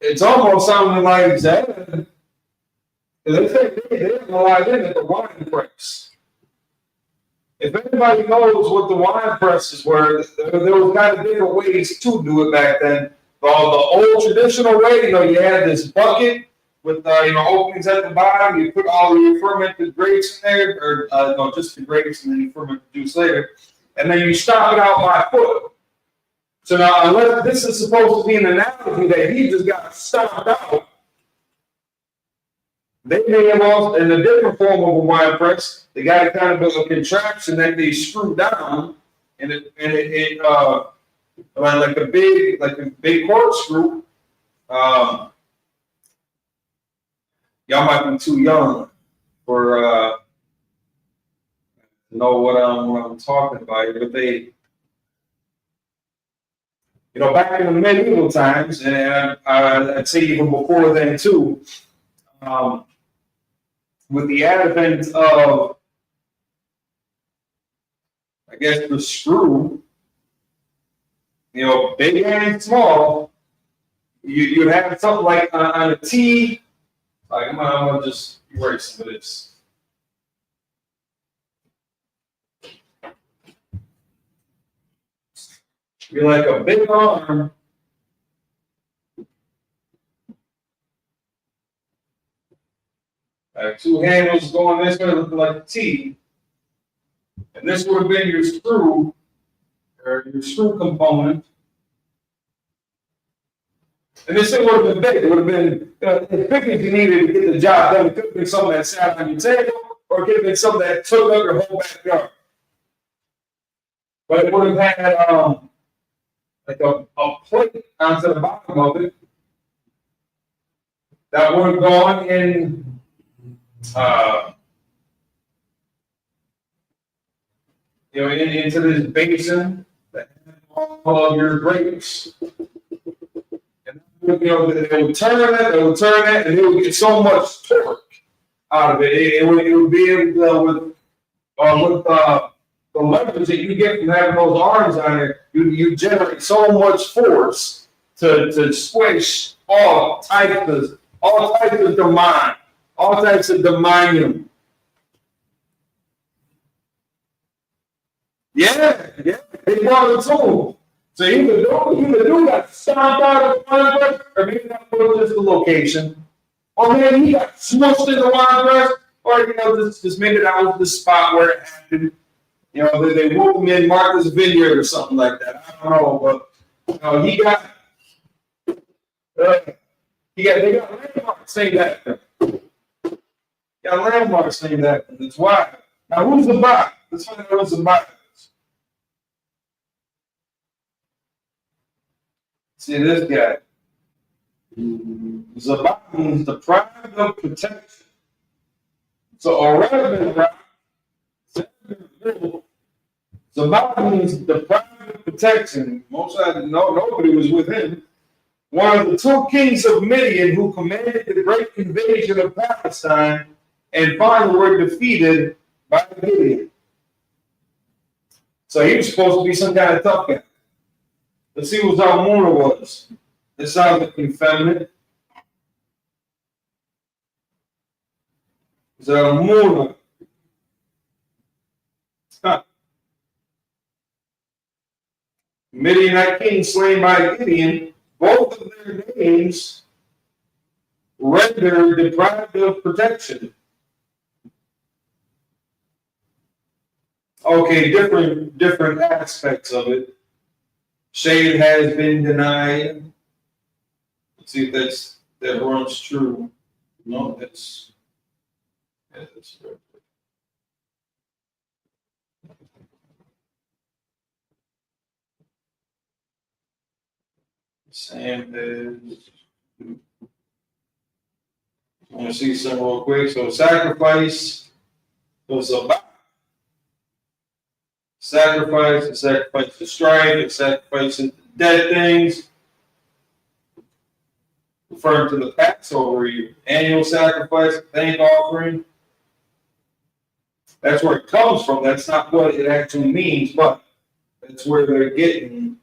I: It's almost something like Zeb. They say they didn't unalive him at the wine press. If anybody knows what the wine presses were, there was kind of different ways to do it back then. The old traditional way, you had this bucket with openings at the bottom. You put all the fermented grapes in there, or no, just the grapes, and then you ferment the juice later, and then you stop it out by foot. So now, unless this is supposed to be an analogy that he just got stomped out, they may have also, in a different form of a wine press, they got a kind of a contraption that they screw down, and it like a big corkscrew. Y'all might be too young for to know what I'm talking about here, but they, back in the medieval times, and I'd say even before then too, with the advent of, I guess, the screw, big and small, you'd have something like on a T. Like, I'm gonna just erase some of this. Be like a big arm. Two handles going this way, looking like a T. And this would have been your screw, or your screw component. And this thing would have been big. It would have been as big as you needed to get the job done. It could have been something that sat on your table, or it could have been something that took up your whole backyard. But it would have had like a plate onto the bottom of it that would have gone in into this basin that had all of your grapes. They would turn that, and they would get so much torque out of it. It would be able with the leverage that you get from having those arms on there, you generate so much force to squish all types of dominium, all types of dominium. Yeah, they brought it to him. So either dude got stomped out of the wine press, or maybe that was just the location, or maybe he got smushed in the wine press, or just maybe that was the spot where it happened. They moved him in Martha's Vineyard or something like that. I don't know, but they got landmarks named after him. Got landmarks named after him. That's why. Now who's the bot? Let's find out who's the bot. See this guy. Zabak means deprived of protection. So Oreb Zabak means deprived of protection. Nobody was with him. One of the two kings of Midian who commanded the great invasion of Palestine and finally were defeated by Gideon. So he was supposed to be some kind of tough guy. Let's see what Zalmunna was. It sounds like effeminate. Zalmunna. Midianite king slain by Gideon. Both of their names render deprived of protection. Okay, different aspects of it. Shade has been denied. Let's see if that runs true. No, that's right. Same as. I want to see some real quick. So sacrifice was about sacrifice, the sacrifice to strife, the sacrifice to dead things, referring to the Passover, annual sacrifice, thank offering. That's where it comes from. That's not what it actually means, but that's where they're getting.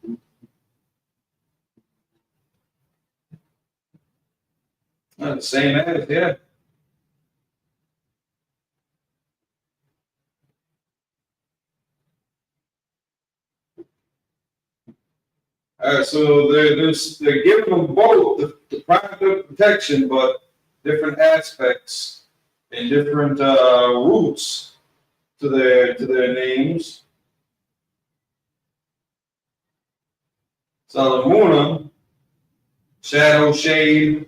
I: Not the same as, yeah. So they're giving them both the product of protection, but different aspects and different roots to their names. Salamuna, shadow, shade,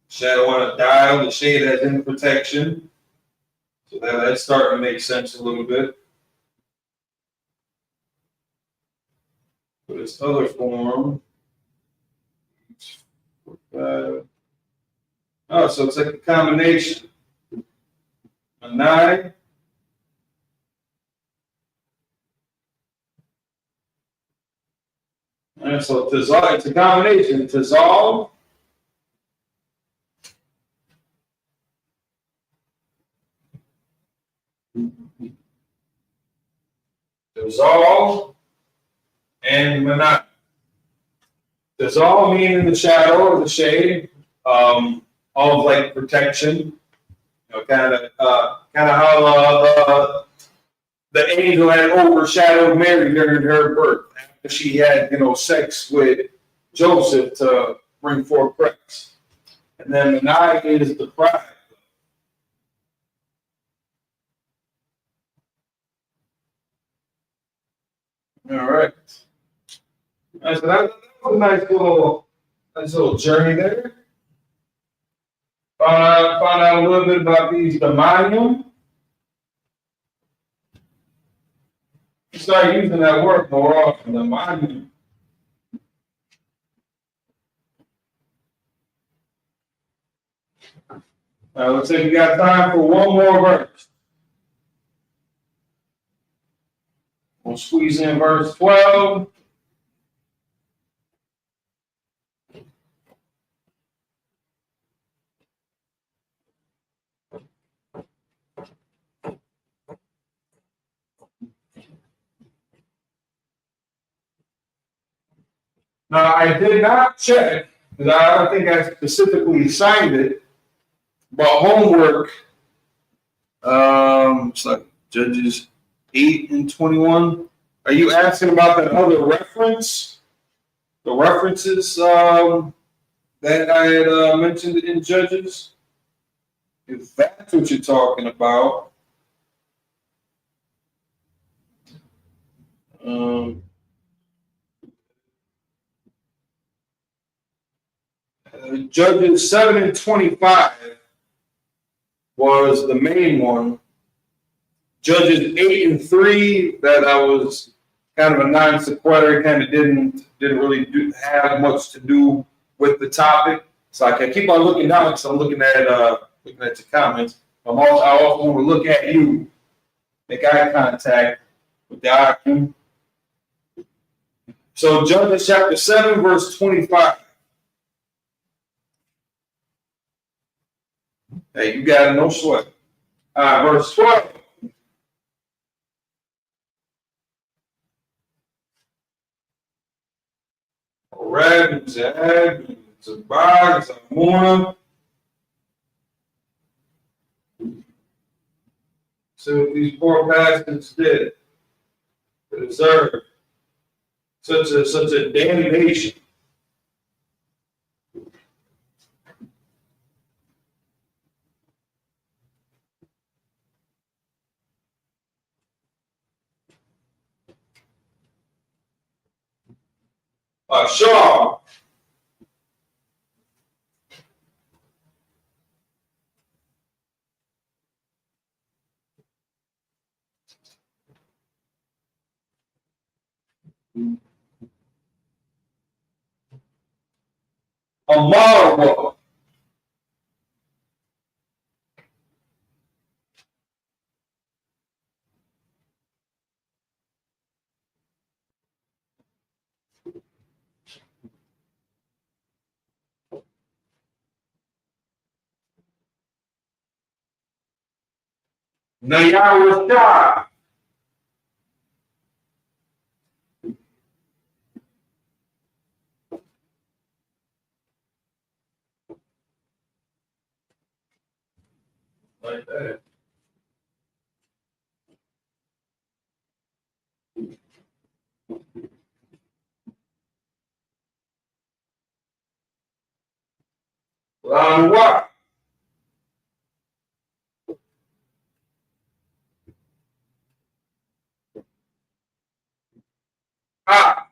I: shadow on a dial, the shade as in protection. So that's starting to make sense a little bit. For this other form, so it's like a combination. A 9. And so it's a combination. Dissolve. Dissolve. And Manat. Dissolve meaning the shadow or the shade of like protection. Kind of how the angel had overshadowed Mary during her birth after she had sex with Joseph to bring forth Christ. And then Manai is the pride. All right. So that was a nice little journey there. Found out a little bit about these demonium. Start using that word more often, demonium. Looks like we got time for one more verse. We'll squeeze in verse 12. Now, I did not check, because I don't think I specifically signed it, but homework, it's like Judges 8 and 21. Are you asking about that other reference? The references that I had mentioned in Judges? If that's what you're talking about. Judges 7 and 25 was the main one. Judges 8 and 3, that I was kind of a non sequitur, kind of didn't really have much to do with the topic. So I can keep on looking down because I'm looking at your comments. I also want to look at you, make eye contact with the eye. So Judges chapter 7, verse 25. Hey, you got it, no sweat. Verse 12. Rab, Zab, Zabag, Zamuna. So what these poor bastards did to deserve such a damnation. Shaw. Amara. Nayara Shah. Like that. What? Ah.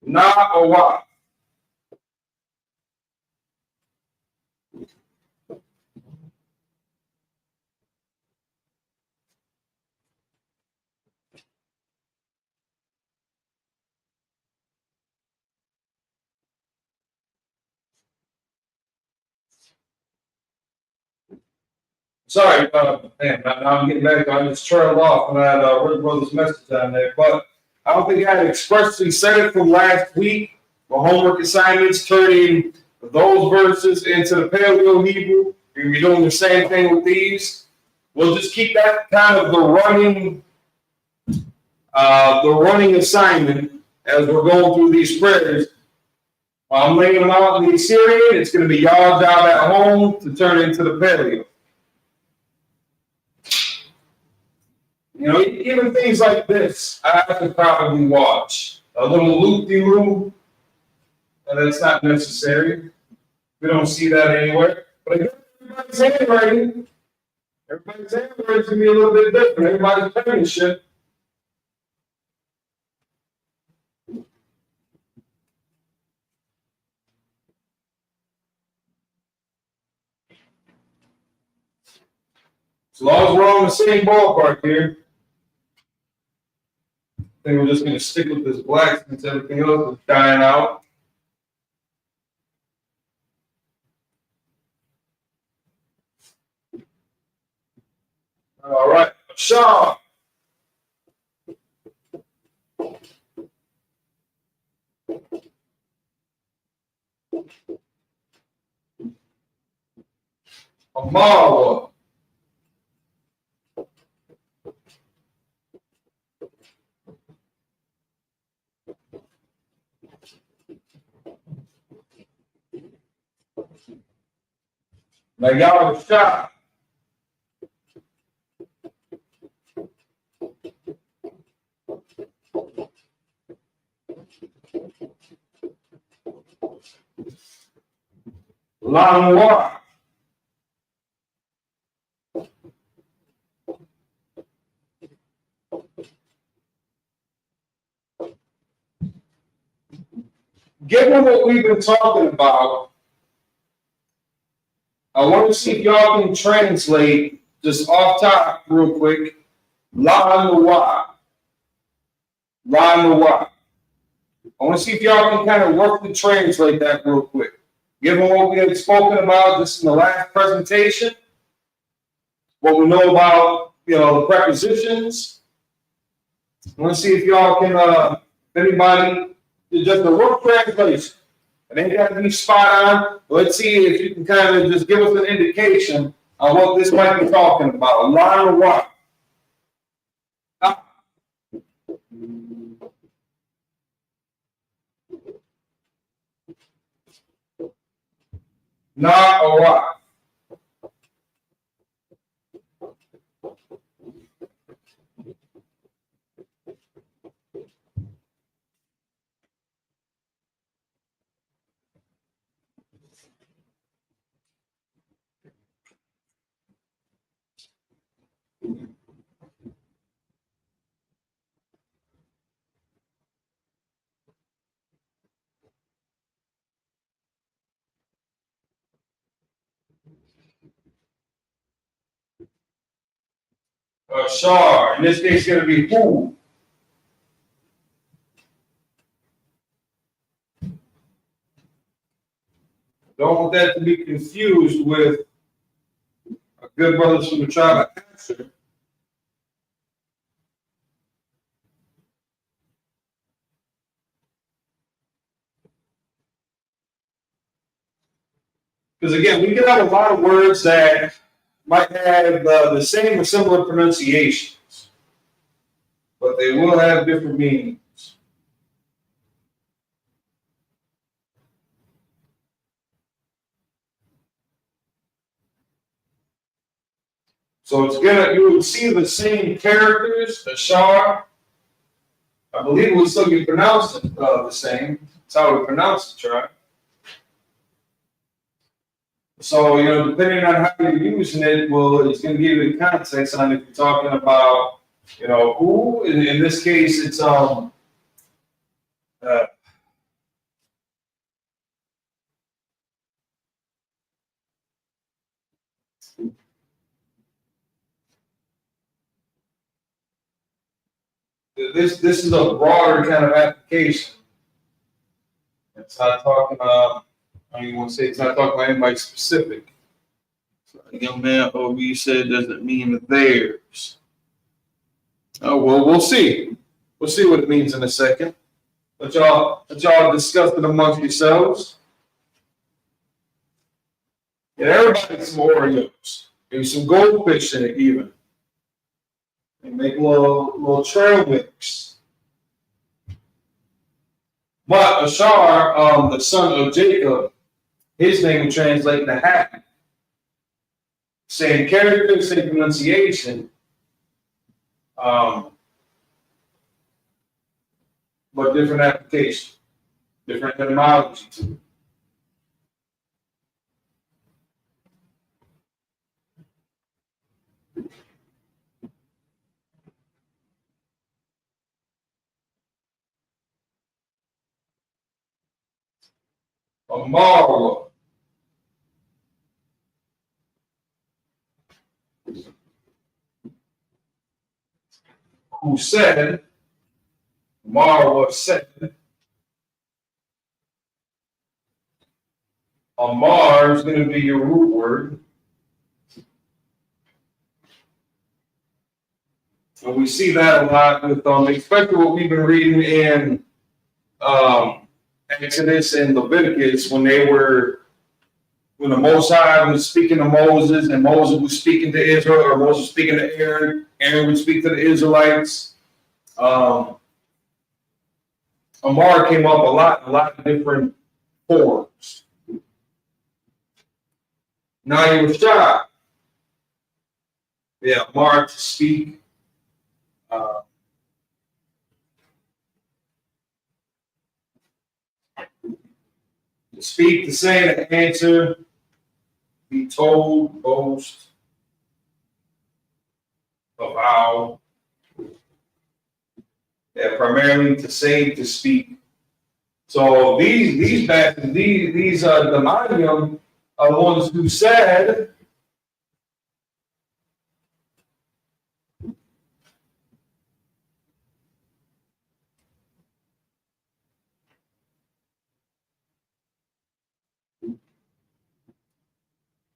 I: Nah or what? Sorry, man, now I'm getting back. I just turned off and I had Rick Brothers' message down there. But I don't think I had expressly said it from last week. My homework assignments turning those verses into the Paleo Hebrew. We're be doing the same thing with these. We'll just keep that kind of the running assignment as we're going through these prayers. I'm laying them out in the Assyrian. It's going to be y'all job at home to turn into the Paleo. You know, even things like this, I have to probably watch. A little loop-de-loop, and that's not necessary. We don't see that anywhere. But again, everybody's handwriting is going to be a little bit different. Everybody's penmanship. As long as we're on the same ballpark here, I think we're just going to stick with this black since everything else is dying out. All right, Sean. Amara. Nayara Shah. Lanwa. Given what we've been talking about, I want to see if y'all can translate just off top real quick. Lanwa. Lanwa. I want to see if y'all can kind of work to translate that real quick. Given what we had spoken about just in the last presentation, what we know about, the prepositions. I want to see if y'all can, anybody, just a rough translation. It ain't got to be spot on. Let's see if you can kind of just give us an indication on what this might be talking about. A line or what? Not or what? Shar. In this case, going to be who. Don't want that to be confused with our good brothers from the tribe of Asher. Because again, we can have a lot of words that might have the same or similar pronunciations, but they will have different meanings. So you would see the same characters, Ashar. I believe it would still be pronounced the same. That's how we pronounce it, right? So, depending on how you're using it, it's going to give you the context on if you're talking about, who. In this case, it's this is a broader kind of application. It's not talking about. I don't even want to say it's not talking about anybody specific. So, young man, you said doesn't mean theirs. Oh well, we'll see. We'll see what it means in a second. Let y'all discuss it amongst yourselves. And everybody some Oreos. Maybe some goldfish in it even. And make a little trail mix. But Ashar, the son of Jacob, his name would translate to happy. Same character, same pronunciation. But different application, different etymology to it. Amara, who said, Amara said, Amar is going to be your root word. And we see that a lot with, especially what we've been reading in Exodus and Leviticus when the Most High was speaking to Moses and Moses was speaking to Israel, or Moses was speaking to Aaron, Aaron would speak to the Israelites. Amar came up a lot of different forms. Now he was shy. Yeah, Amar to speak. To speak, to say, to answer, be told, boast, avow. Yeah, primarily to say, to speak. So these demonium are the ones who said,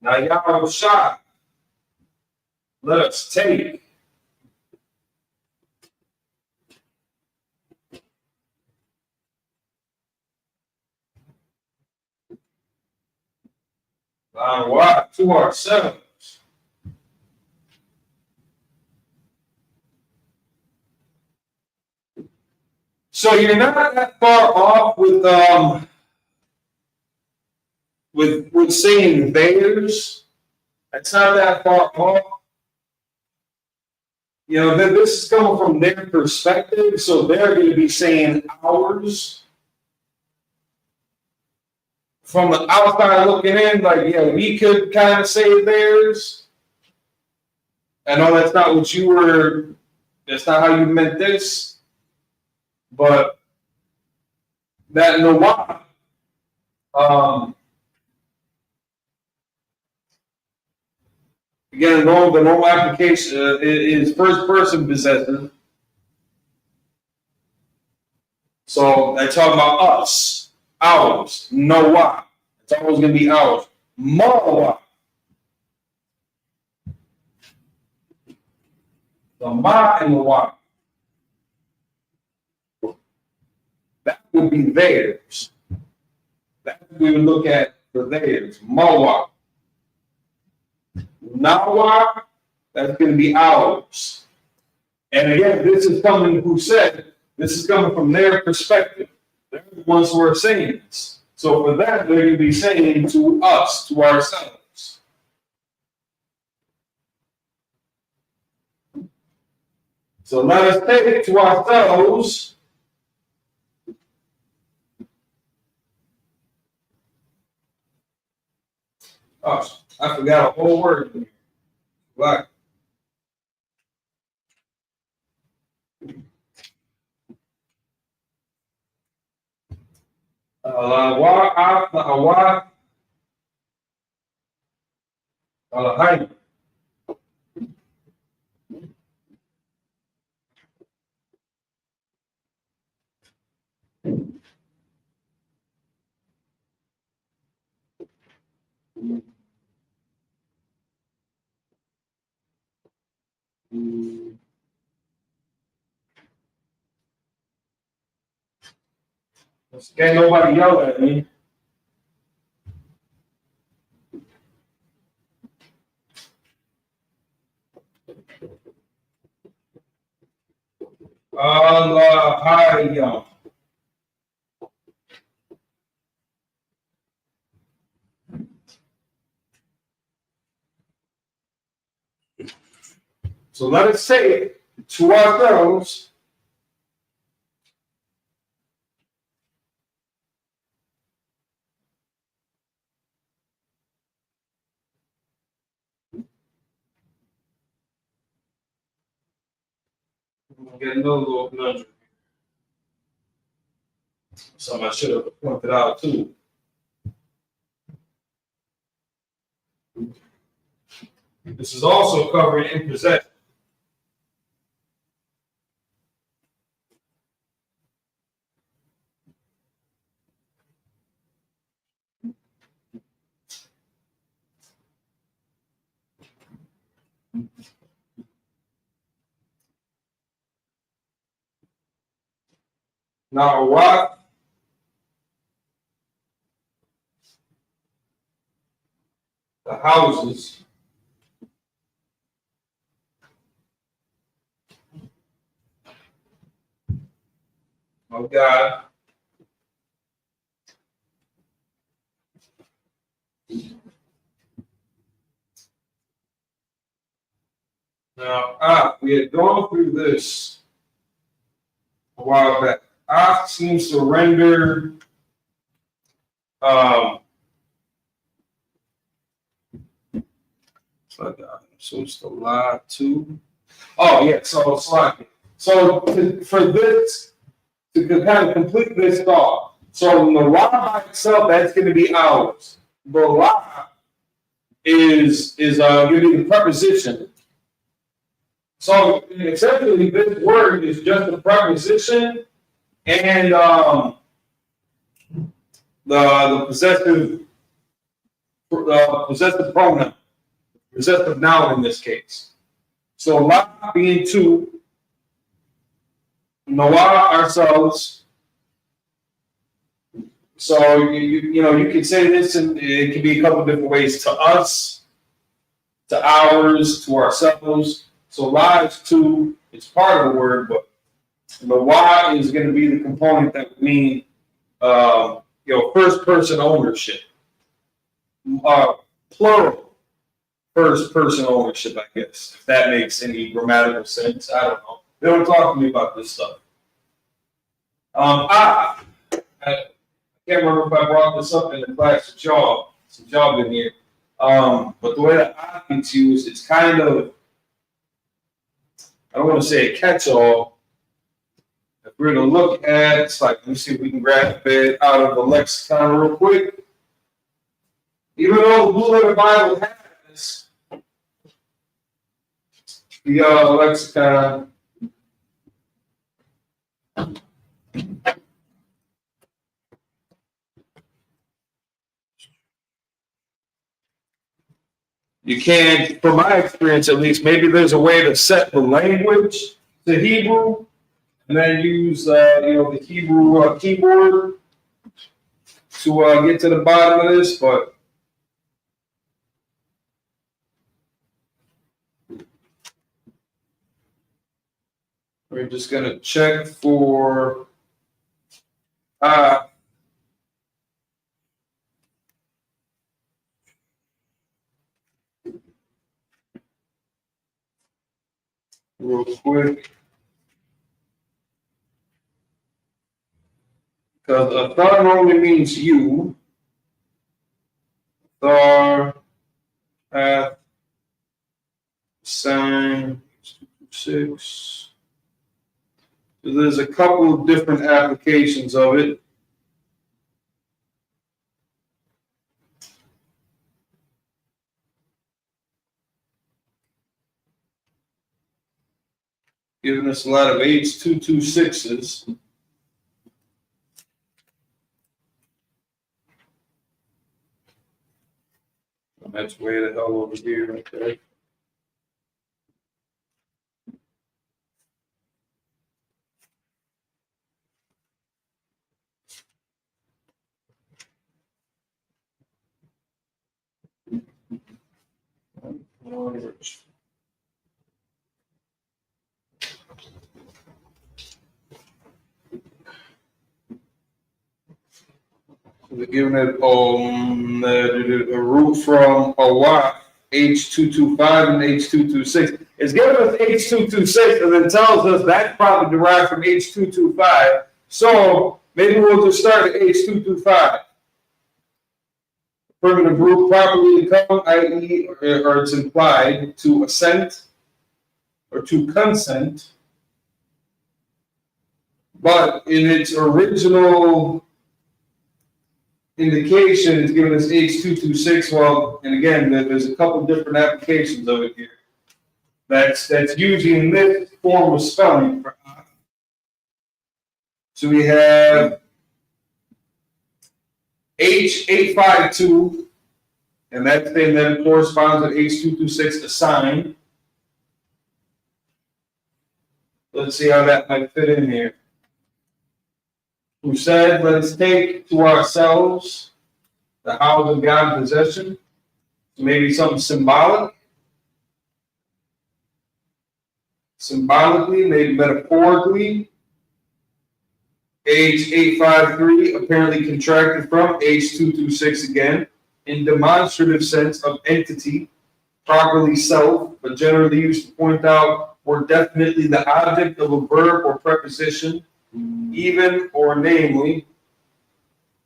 I: now y'all shot. Let us take. What? To ourselves. So you're not that far off with saying theirs. It's not that far off. This is coming from their perspective, so they're going to be saying ours. From the outside looking in, we could kind of say theirs. I know that's not what that's not how you meant this, but that Noah, Again, the normal application is first person possessive. So they're talking about us, ours, no why. It's always going to be ours. Ma. The ma and the why. That would be theirs. That we would look at for theirs. Ma. Nawa, that's going to be ours. And again, this is coming, who said, this is coming from their perspective. They're the ones who are saying this. So for that, they're going to be saying to us, to ourselves. So let us take it to ourselves. Oh, I forgot a whole word. Right. Can't nobody yell at me. So let us say it to ourselves. We'll get another little conundrum. Something I should have pointed out too. This is also covered in possession. Now, what? The houses of God now, we had gone through this a while back. Seems to render so it's the lie too. Oh yeah, so it's like for this to kind of complete this thought. So the lie by itself, that's going to be ours. The lie is going to be the preposition. So essentially, this word is just a preposition and the possessive pronoun, possessive noun in this case. So la being two, Noah ourselves. So you can say this, and it can be a couple different ways: to us, to ours, to ourselves. So la is two; it's part of the word, but Noah is going to be the component that would mean first person ownership, plural first person ownership, I guess, if that makes any grammatical sense. I don't know. They don't talk to me about this stuff. I can't remember if I brought this up in the class with y'all, since y'all been here. But the way that I gets used, it's kind of, I don't want to say a catch-all. If we're going to look at, it's like, let me see if we can grab it out of the lexicon real quick. Even though the Blue Letter Bible has the lexicon. You can't, from my experience at least, maybe there's a way to set the language to Hebrew and then use the Hebrew keyboard to get to the bottom of this, but we're just gonna check for real quick. Because a thar normally means you. Thar, path, sign, 6. So there's a couple of different applications of it. Giving us a lot of H226s. And that's way the hell over here, okay. We're giving it a root from Awaf, H225 and H226. It's giving us H226 and then tells us that's probably derived from H225. So maybe we'll just start at H225. Primitive root properly come, i.e., or it's implied to assent or to consent. But in its original indication, it's giving us H226. Well, and again, there's a couple different applications of it here. That's using this form of spelling. So we have H852, and that thing then corresponds with H226 assigned. Let's see how that might fit in here. Who said, let's take to ourselves the house of God in possession. Maybe something symbolic. Symbolically, maybe metaphorically. H853 apparently contracted from H226 again, in demonstrative sense of entity, properly self, but generally used to point out more definitely the object of a verb or preposition, even or namely.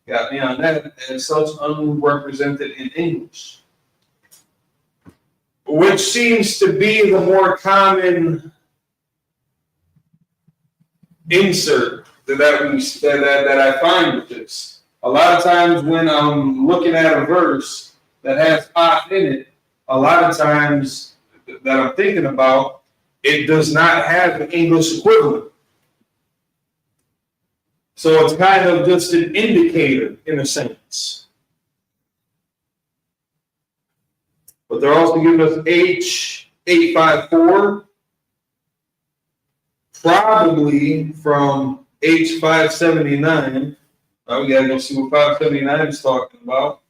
I: Got me on that, and such unrepresented in English. Which seems to be the more common insert that I find with this. A lot of times when I'm looking at a verse that has "ah" in it, a lot of times that I'm thinking about, it does not have an English equivalent. So it's kind of just an indicator in a sense. But they're also giving us H854, probably from H579. We gotta go see what 579 is talking about.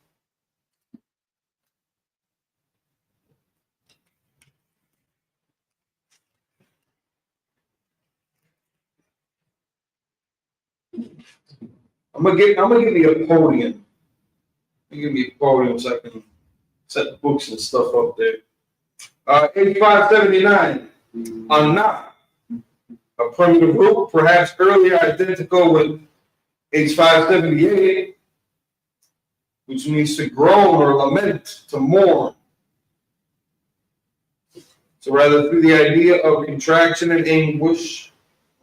I: I'm gonna give me a podium. Give me a podium so I can set the books and stuff up there. H579, Anna. A primitive root, perhaps earlier identical with H578, which means to groan or lament, to mourn. So rather through the idea of contraction and anguish,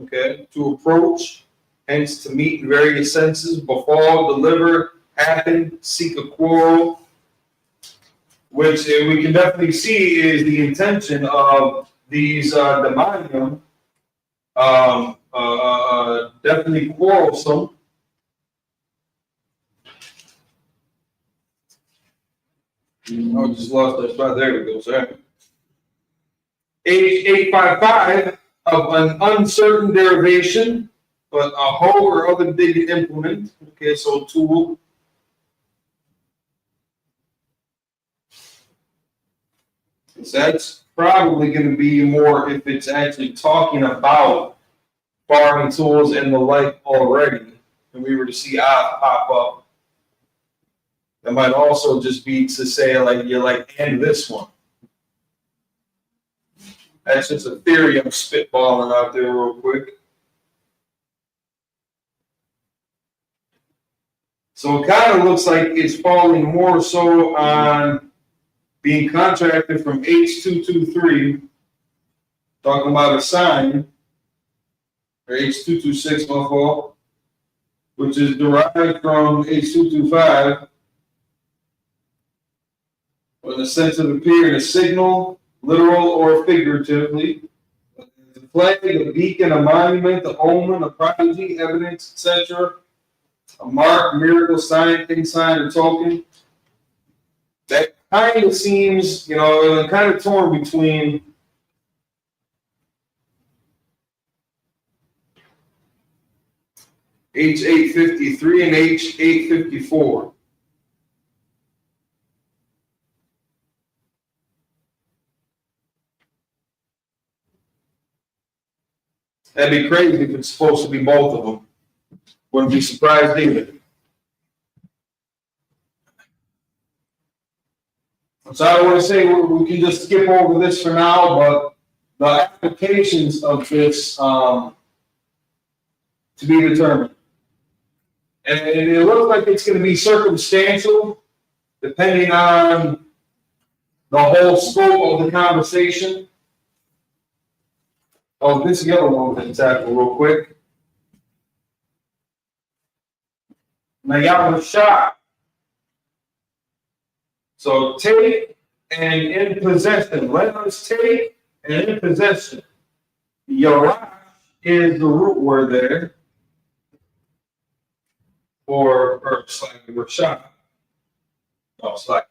I: okay, to approach, hence to meet in various senses, befall, deliver, happen, seek a quarrel, which we can definitely see is the intention of these demonium definitely quarrelsome. I just lost that spot. There we go, sir. H855 of an uncertain derivation, but a hoe or other big implement. Okay, so tool. So that's probably going to be more if it's actually talking about farming tools and the like already, and we were to see pop up. That might also just be to say, like, you're like, and this one. That's just a theory I'm spitballing out there real quick. So it kind of looks like it's falling more so on being contracted from H223, talking about a sign, or H226, my fault, which is derived from H225. When the sense of appear in a signal, literal or figuratively, a flag, a beacon, a monument, a omen, a prodigy, evidence, etc., a mark, miracle, sign, thing, sign, or token. That kind of seems, kind of torn between H853 and H854. That'd be crazy if it's supposed to be both of them. Wouldn't be surprised either. So I don't want to say we can just skip over this for now, but the applications of this to be determined. And it looks like it's going to be circumstantial, depending on the whole scope of the conversation. Oh, this is the other one we can tackle real quick. Lashawan. So take and in possession. Let us take and in possession. Yarash is the root word there. Or slightly Rashad. No, it's like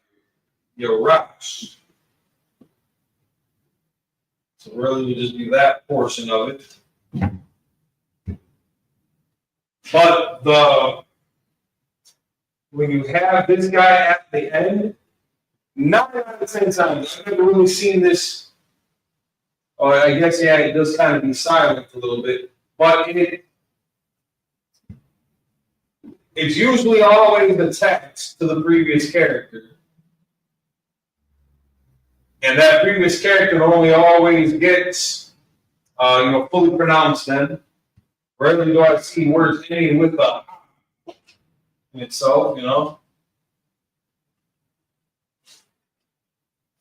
I: Yarash. So really, you just do that portion of it. But when you have this guy at the end, 9 out of 10 times, I've never really seen this. Oh, I guess, yeah, it does kind of be silent a little bit. But it's usually always attached to the previous character. And that previous character only always gets, fully pronounced then. Rarely do I see words ending with the in itself,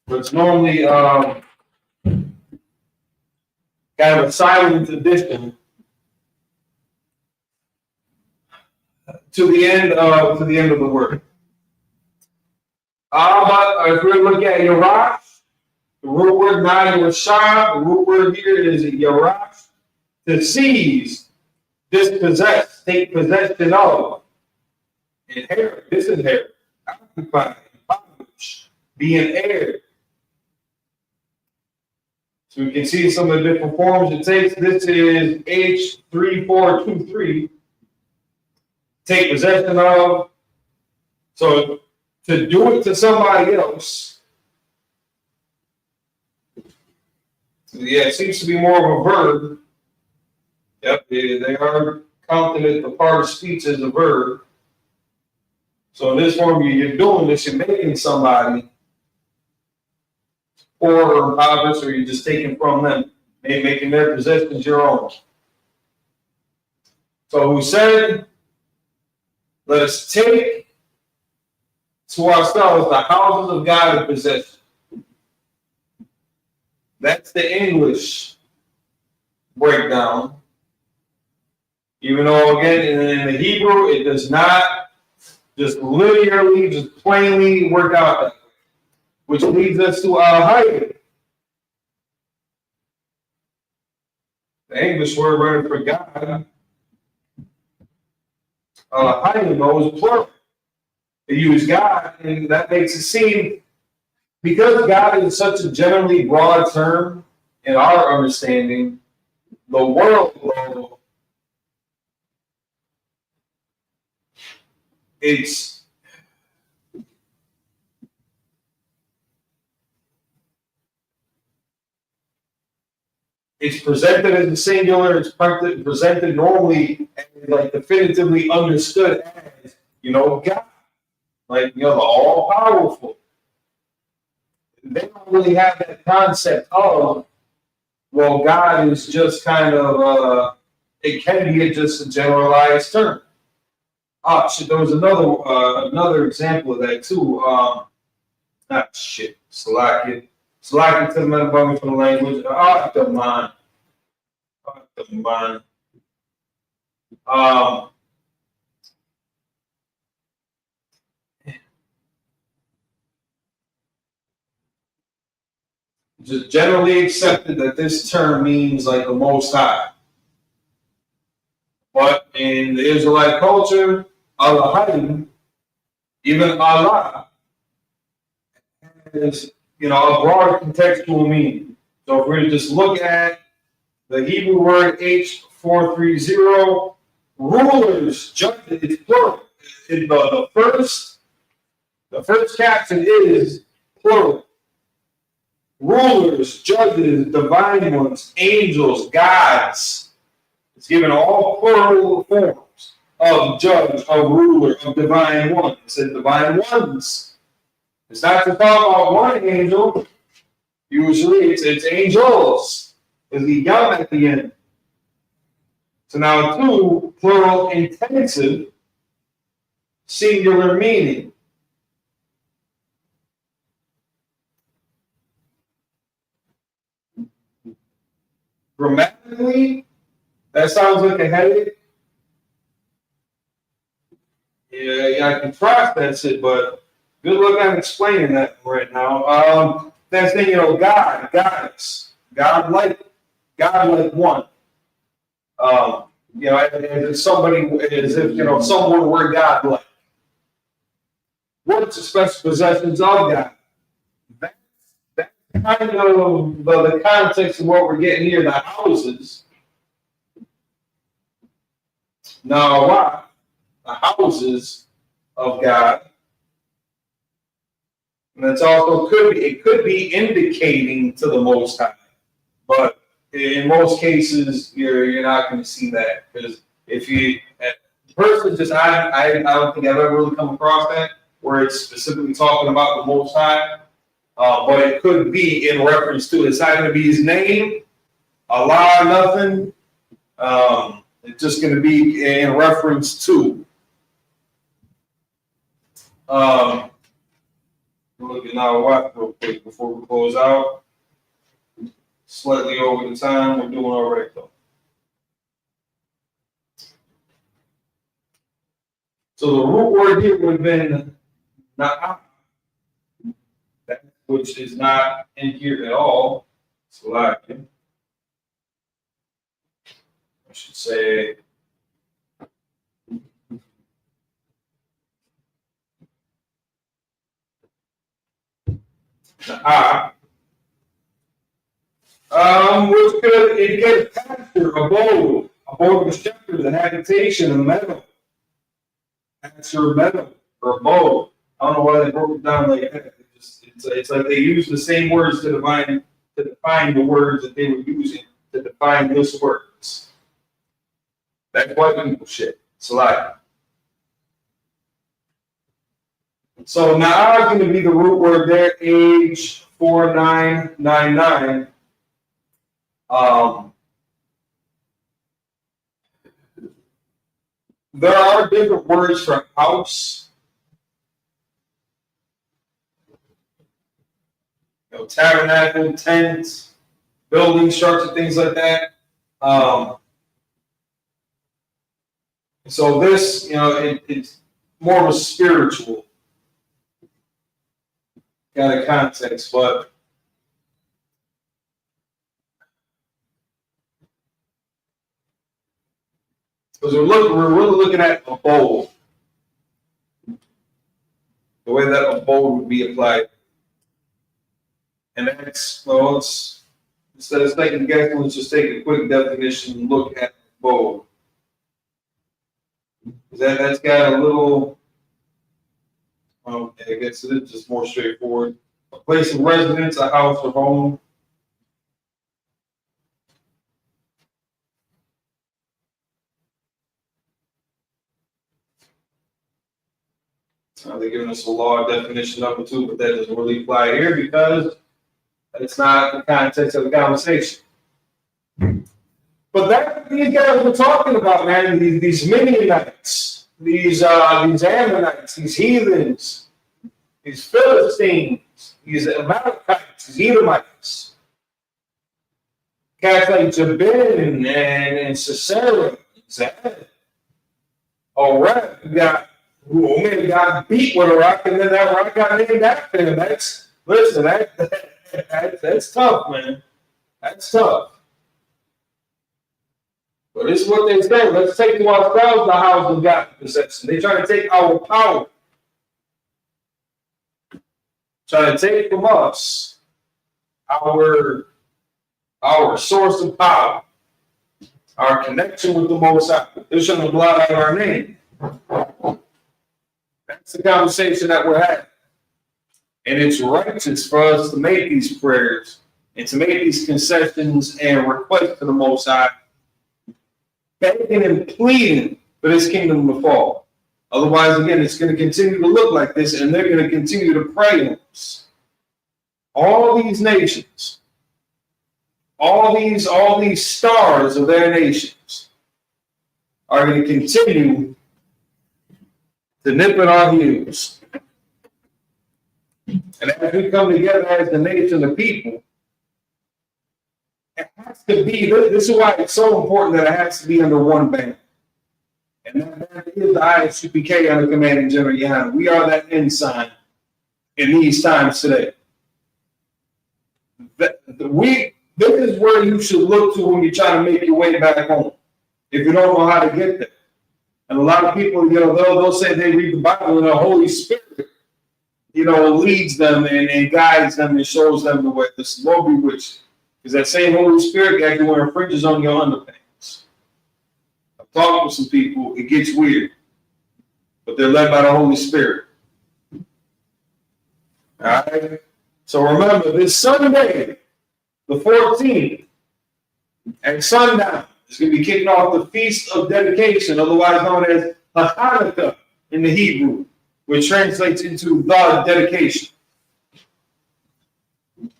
I: But it's normally kind of a silent addition to the end of the word. But if we look at Yarash, the root word not Rashad, the root word here is Yarash, to seize, dispossess, take possession of, inherit, disinherit, occupy, bondage, be an heir. So we can see some of the different forms it takes. This is H3423. Take possession of. So to do it to somebody else. Yeah, it seems to be more of a verb. Yep, they are counting it the part of speech as a verb. So in this form, you're doing this, you're making somebody poor or impoverished, or you're just taking from them, making their possessions your own. So who said, let us take to ourselves the houses of God in possession. That's the English breakdown. Even though, again, in the Hebrew, it does not just linearly, just plainly work out that way. Which leads us to our height. The English word rendered for God, Hayim, is plural. They use God, and that makes it seem, because God is such a generally broad term in our understanding, the world, though, it's presented as a singular. It's presented normally and like definitively understood as, God, like, the all powerful. They don't really have that concept of, well, God is just kind of, it can be just a generalized term. Shit, there was another example of that too. Salakia to the men from the language. Don't mind. Just generally accepted that this term means like the Most High. But in the Israelite culture, Allah, even Allah, has a broader contextual meaning. So if we were to just look at the Hebrew word H430, rulers, judges, it's plural. The first caption is plural. Rulers, judges, divine ones, angels, gods. It's given all plural forms of judge, of ruler, of divine one. It said divine ones. It's not to talk about one angel. Usually it's angels. There's the yam at the end. So now two, plural intensive, singular meaning. Grammatically, that sounds like a headache. Yeah, I can trust that's it, but good luck on explaining that right now. That's thing, God, goddess, God like one. As if someone were God like. What's the special possessions of God? That's kind of the context of what we're getting here, the houses. Now, the houses of God. And it's also could be indicating to the Most High, but in most cases you're not going to see that, because if you personally just I don't think I've ever really come across that where it's specifically talking about the Most High, but it could be in reference to. It's not going to be His name, Allah, nothing. It's just going to be in reference to. Look at our watch real quick before we close out. Slightly over the time. We're doing all right, though. So the root word here would have been na'ah, which is not in here at all. So I should say which could indicate pasture, abode of the shepherd, the habitation, a meadow, pasture, meadow, or abode. I don't know why they broke it down like that. It's like they use the same words to define the words that they were using to define this words. That's white people shit. It's a lie. So now is going to be the root word there, age 4999. There are different words for house. Tabernacle, tent, building, structure, things like that. So this, it's more of a spiritual kind of context, but Because we're really looking at a bowl. The way that a bowl would be applied. And that's, well, it's, instead of taking a guess, let's just take a quick definition and look at the bowl. That's got a little, I guess it's just more straightforward. A place of residence, a house or home. They're giving us a law definition of it too, but that doesn't really apply here because it's not the context of the conversation. But that's what these guys were talking about, man. These Midianites, these Ammonites, these heathens, these Philistines, these Amalekites, these Edomites. Cats like Jabin and Sisera, Zed. All right, we got got beat with a rock, and then that rock got named after him. That's tough, man. That's tough. But this is what they say. Let's take to ourselves the house of God possession. They try to take our power. Try to take from us our source of power, our connection with the Most High. They're trying to blot out our name. That's the conversation that we're having. And it's righteous for us to make these prayers and to make these concessions and requests to the Most High, begging and pleading for this kingdom to fall. Otherwise, again, it's going to continue to look like this, and they're going to continue to prey on us. All these nations, all these stars of their nations are going to continue to nip at our heels. And as we come together as the nation of people, it has to be, this is why it's so important that it has to be under one banner. And that banner is the Isupk under Commanding General Yohana. We are that ensign in these times today. This is where you should look to when you're trying to make your way back home, if you don't know how to get there. And a lot of people, they'll say they read the Bible and the Holy Spirit, leads them and guides them and shows them the way. This Lord be with you. Because that same Holy Spirit got you wearing fringes on your underpants. I've talked with some people, it gets weird. But they're led by the Holy Spirit. All right? So remember, this Sunday, the 14th, at sundown, it's going to be kicking off the Feast of Dedication, otherwise known as Hanukkah in the Hebrew, which translates into the dedication.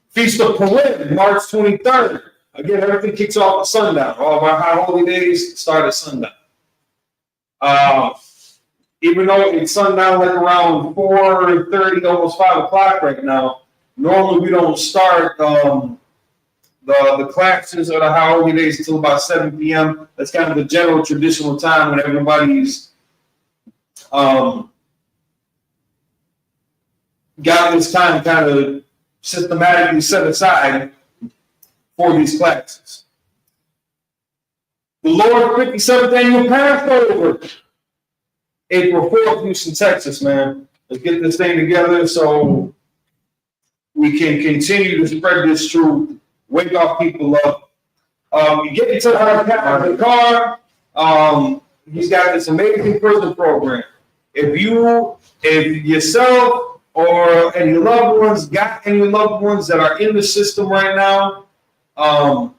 I: Feast of Purim, March 23rd. Again, everything kicks off at sundown. All of our high holy days start at sundown. Even though it's sundown like around 4:30, almost 5 o'clock right now, normally we don't start the classes or the high holy days until about 7 p.m. That's kind of the general traditional time when everybody's got this time kind of systematically set aside for these classes. The Lord 57th Annual Passover, April 4th, Houston, Texas, man. Let's get this thing together so we can continue to spread this truth, wake our people up. You get into the car, he's got this amazing prison program. If yourself or any loved ones got any loved ones that are in the system right now, I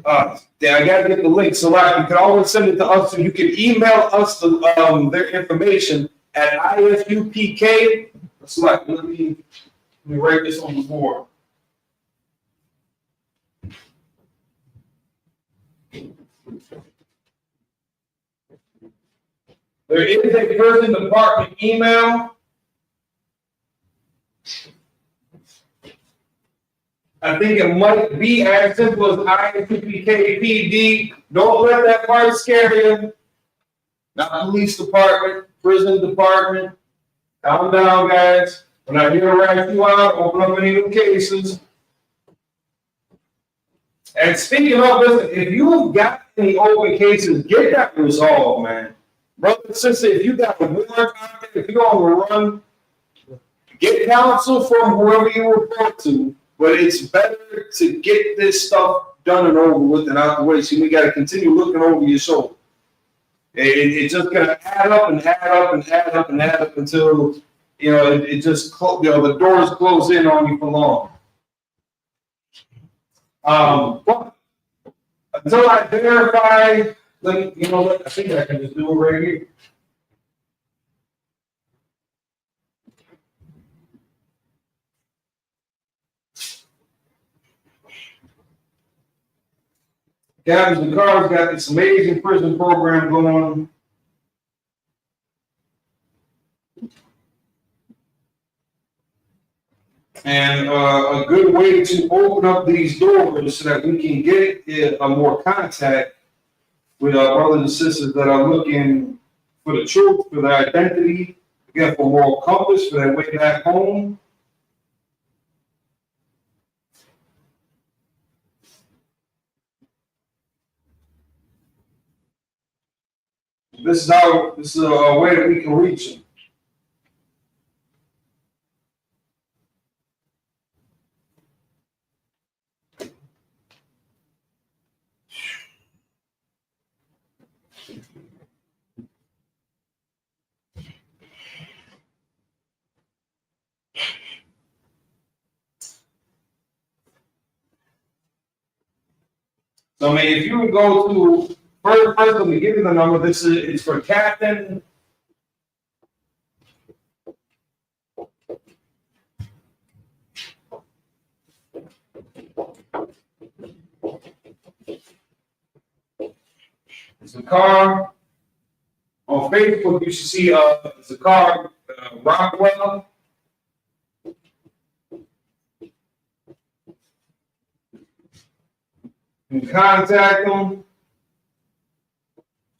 I: got to get the link. So you can always send it to us. So you can email us their information at ISUPK. Select. Let me write this on the board. There is a prison department email. I think it might be as simple as ISUPKPD. Don't let that part scare you. Not police department, prison department. Calm down, guys. We're not here to rat you out, open up any new cases. And speaking of, listen, if you've got any open cases, get that resolved, man. Brother and sister, if you got a warrant out there, if you're on the run, get counsel from whoever you report to. But it's better to get this stuff done and over with and out the way. So we got to continue looking over your shoulder. It's just going to add up and add up and add up and add up until, it just, the doors close in on you for long. But until I verify, I think I can just do it right here. Captains and Cars got this amazing prison program going on. And a good way to open up these doors so that we can get a more contact with our brothers and sisters that are looking for the truth, for their identity, again, for moral compass, for their way back home. This is a way that we can reach them. So, I mean, if you would go to first, let me give you the number. This is for Captain. It's a car. On Facebook, you should see it's a car, Rockwell. You can contact them.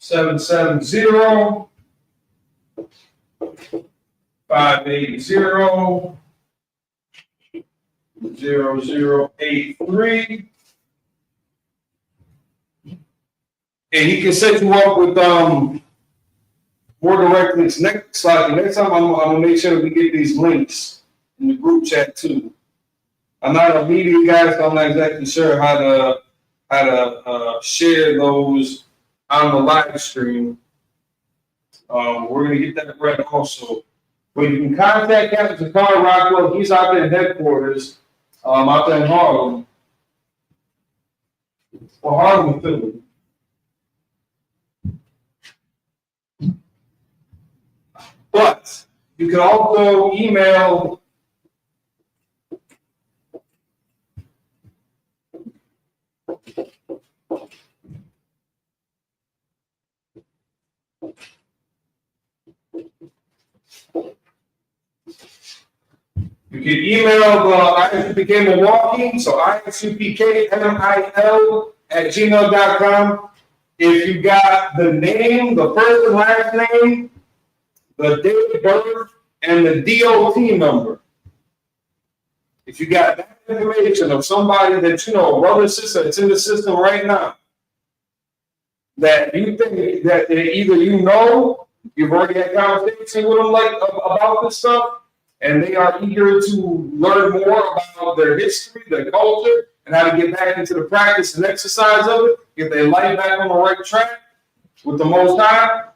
I: 770-580-0083. And he can set you up with more direct links. Next time I'm gonna make sure that we get these links in the group chat too. I'm not a media guy, so I'm not exactly sure how to share those on the live stream. We're gonna get that ready also. But you can contact Captain Carl Rockwell. He's out there in headquarters, out there in Harlem, or Harlem, Philly. But you can also email Isupk Milwaukee, so isupkmil@gmail.com. If you got the name, the first and last name, the date of birth, and the DOT number. If you got that information of somebody that you know, a brother or sister that's in the system right now, that you think that either you've already had conversation with them about this stuff, and they are eager to learn more about their history, their culture, and how to get back into the practice and exercise of it, get their life back on the right track with the Most High.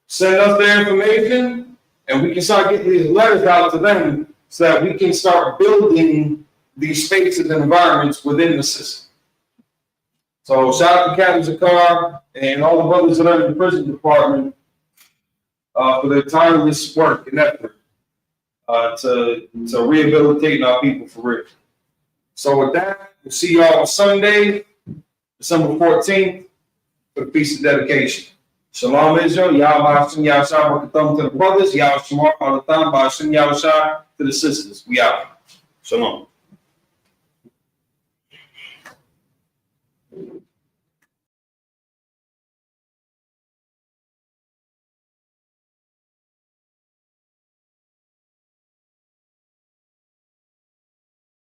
I: Send us their information, and we can start getting these letters out to them so that we can start building these spaces and environments within the system. So shout out to Captain Zakar and all the brothers that are in the prison department for their tireless work and effort to rehabilitate our people for real. So with that, we'll see y'all on Sunday, December 14th, for the Feast of Dedication. Shalom Israel, Yahweh Hashem Yahshua B'Katham to the brothers, Yahweh Shemar Al-Atham B'Hashem Yahshua to the sisters. We out. Shalom.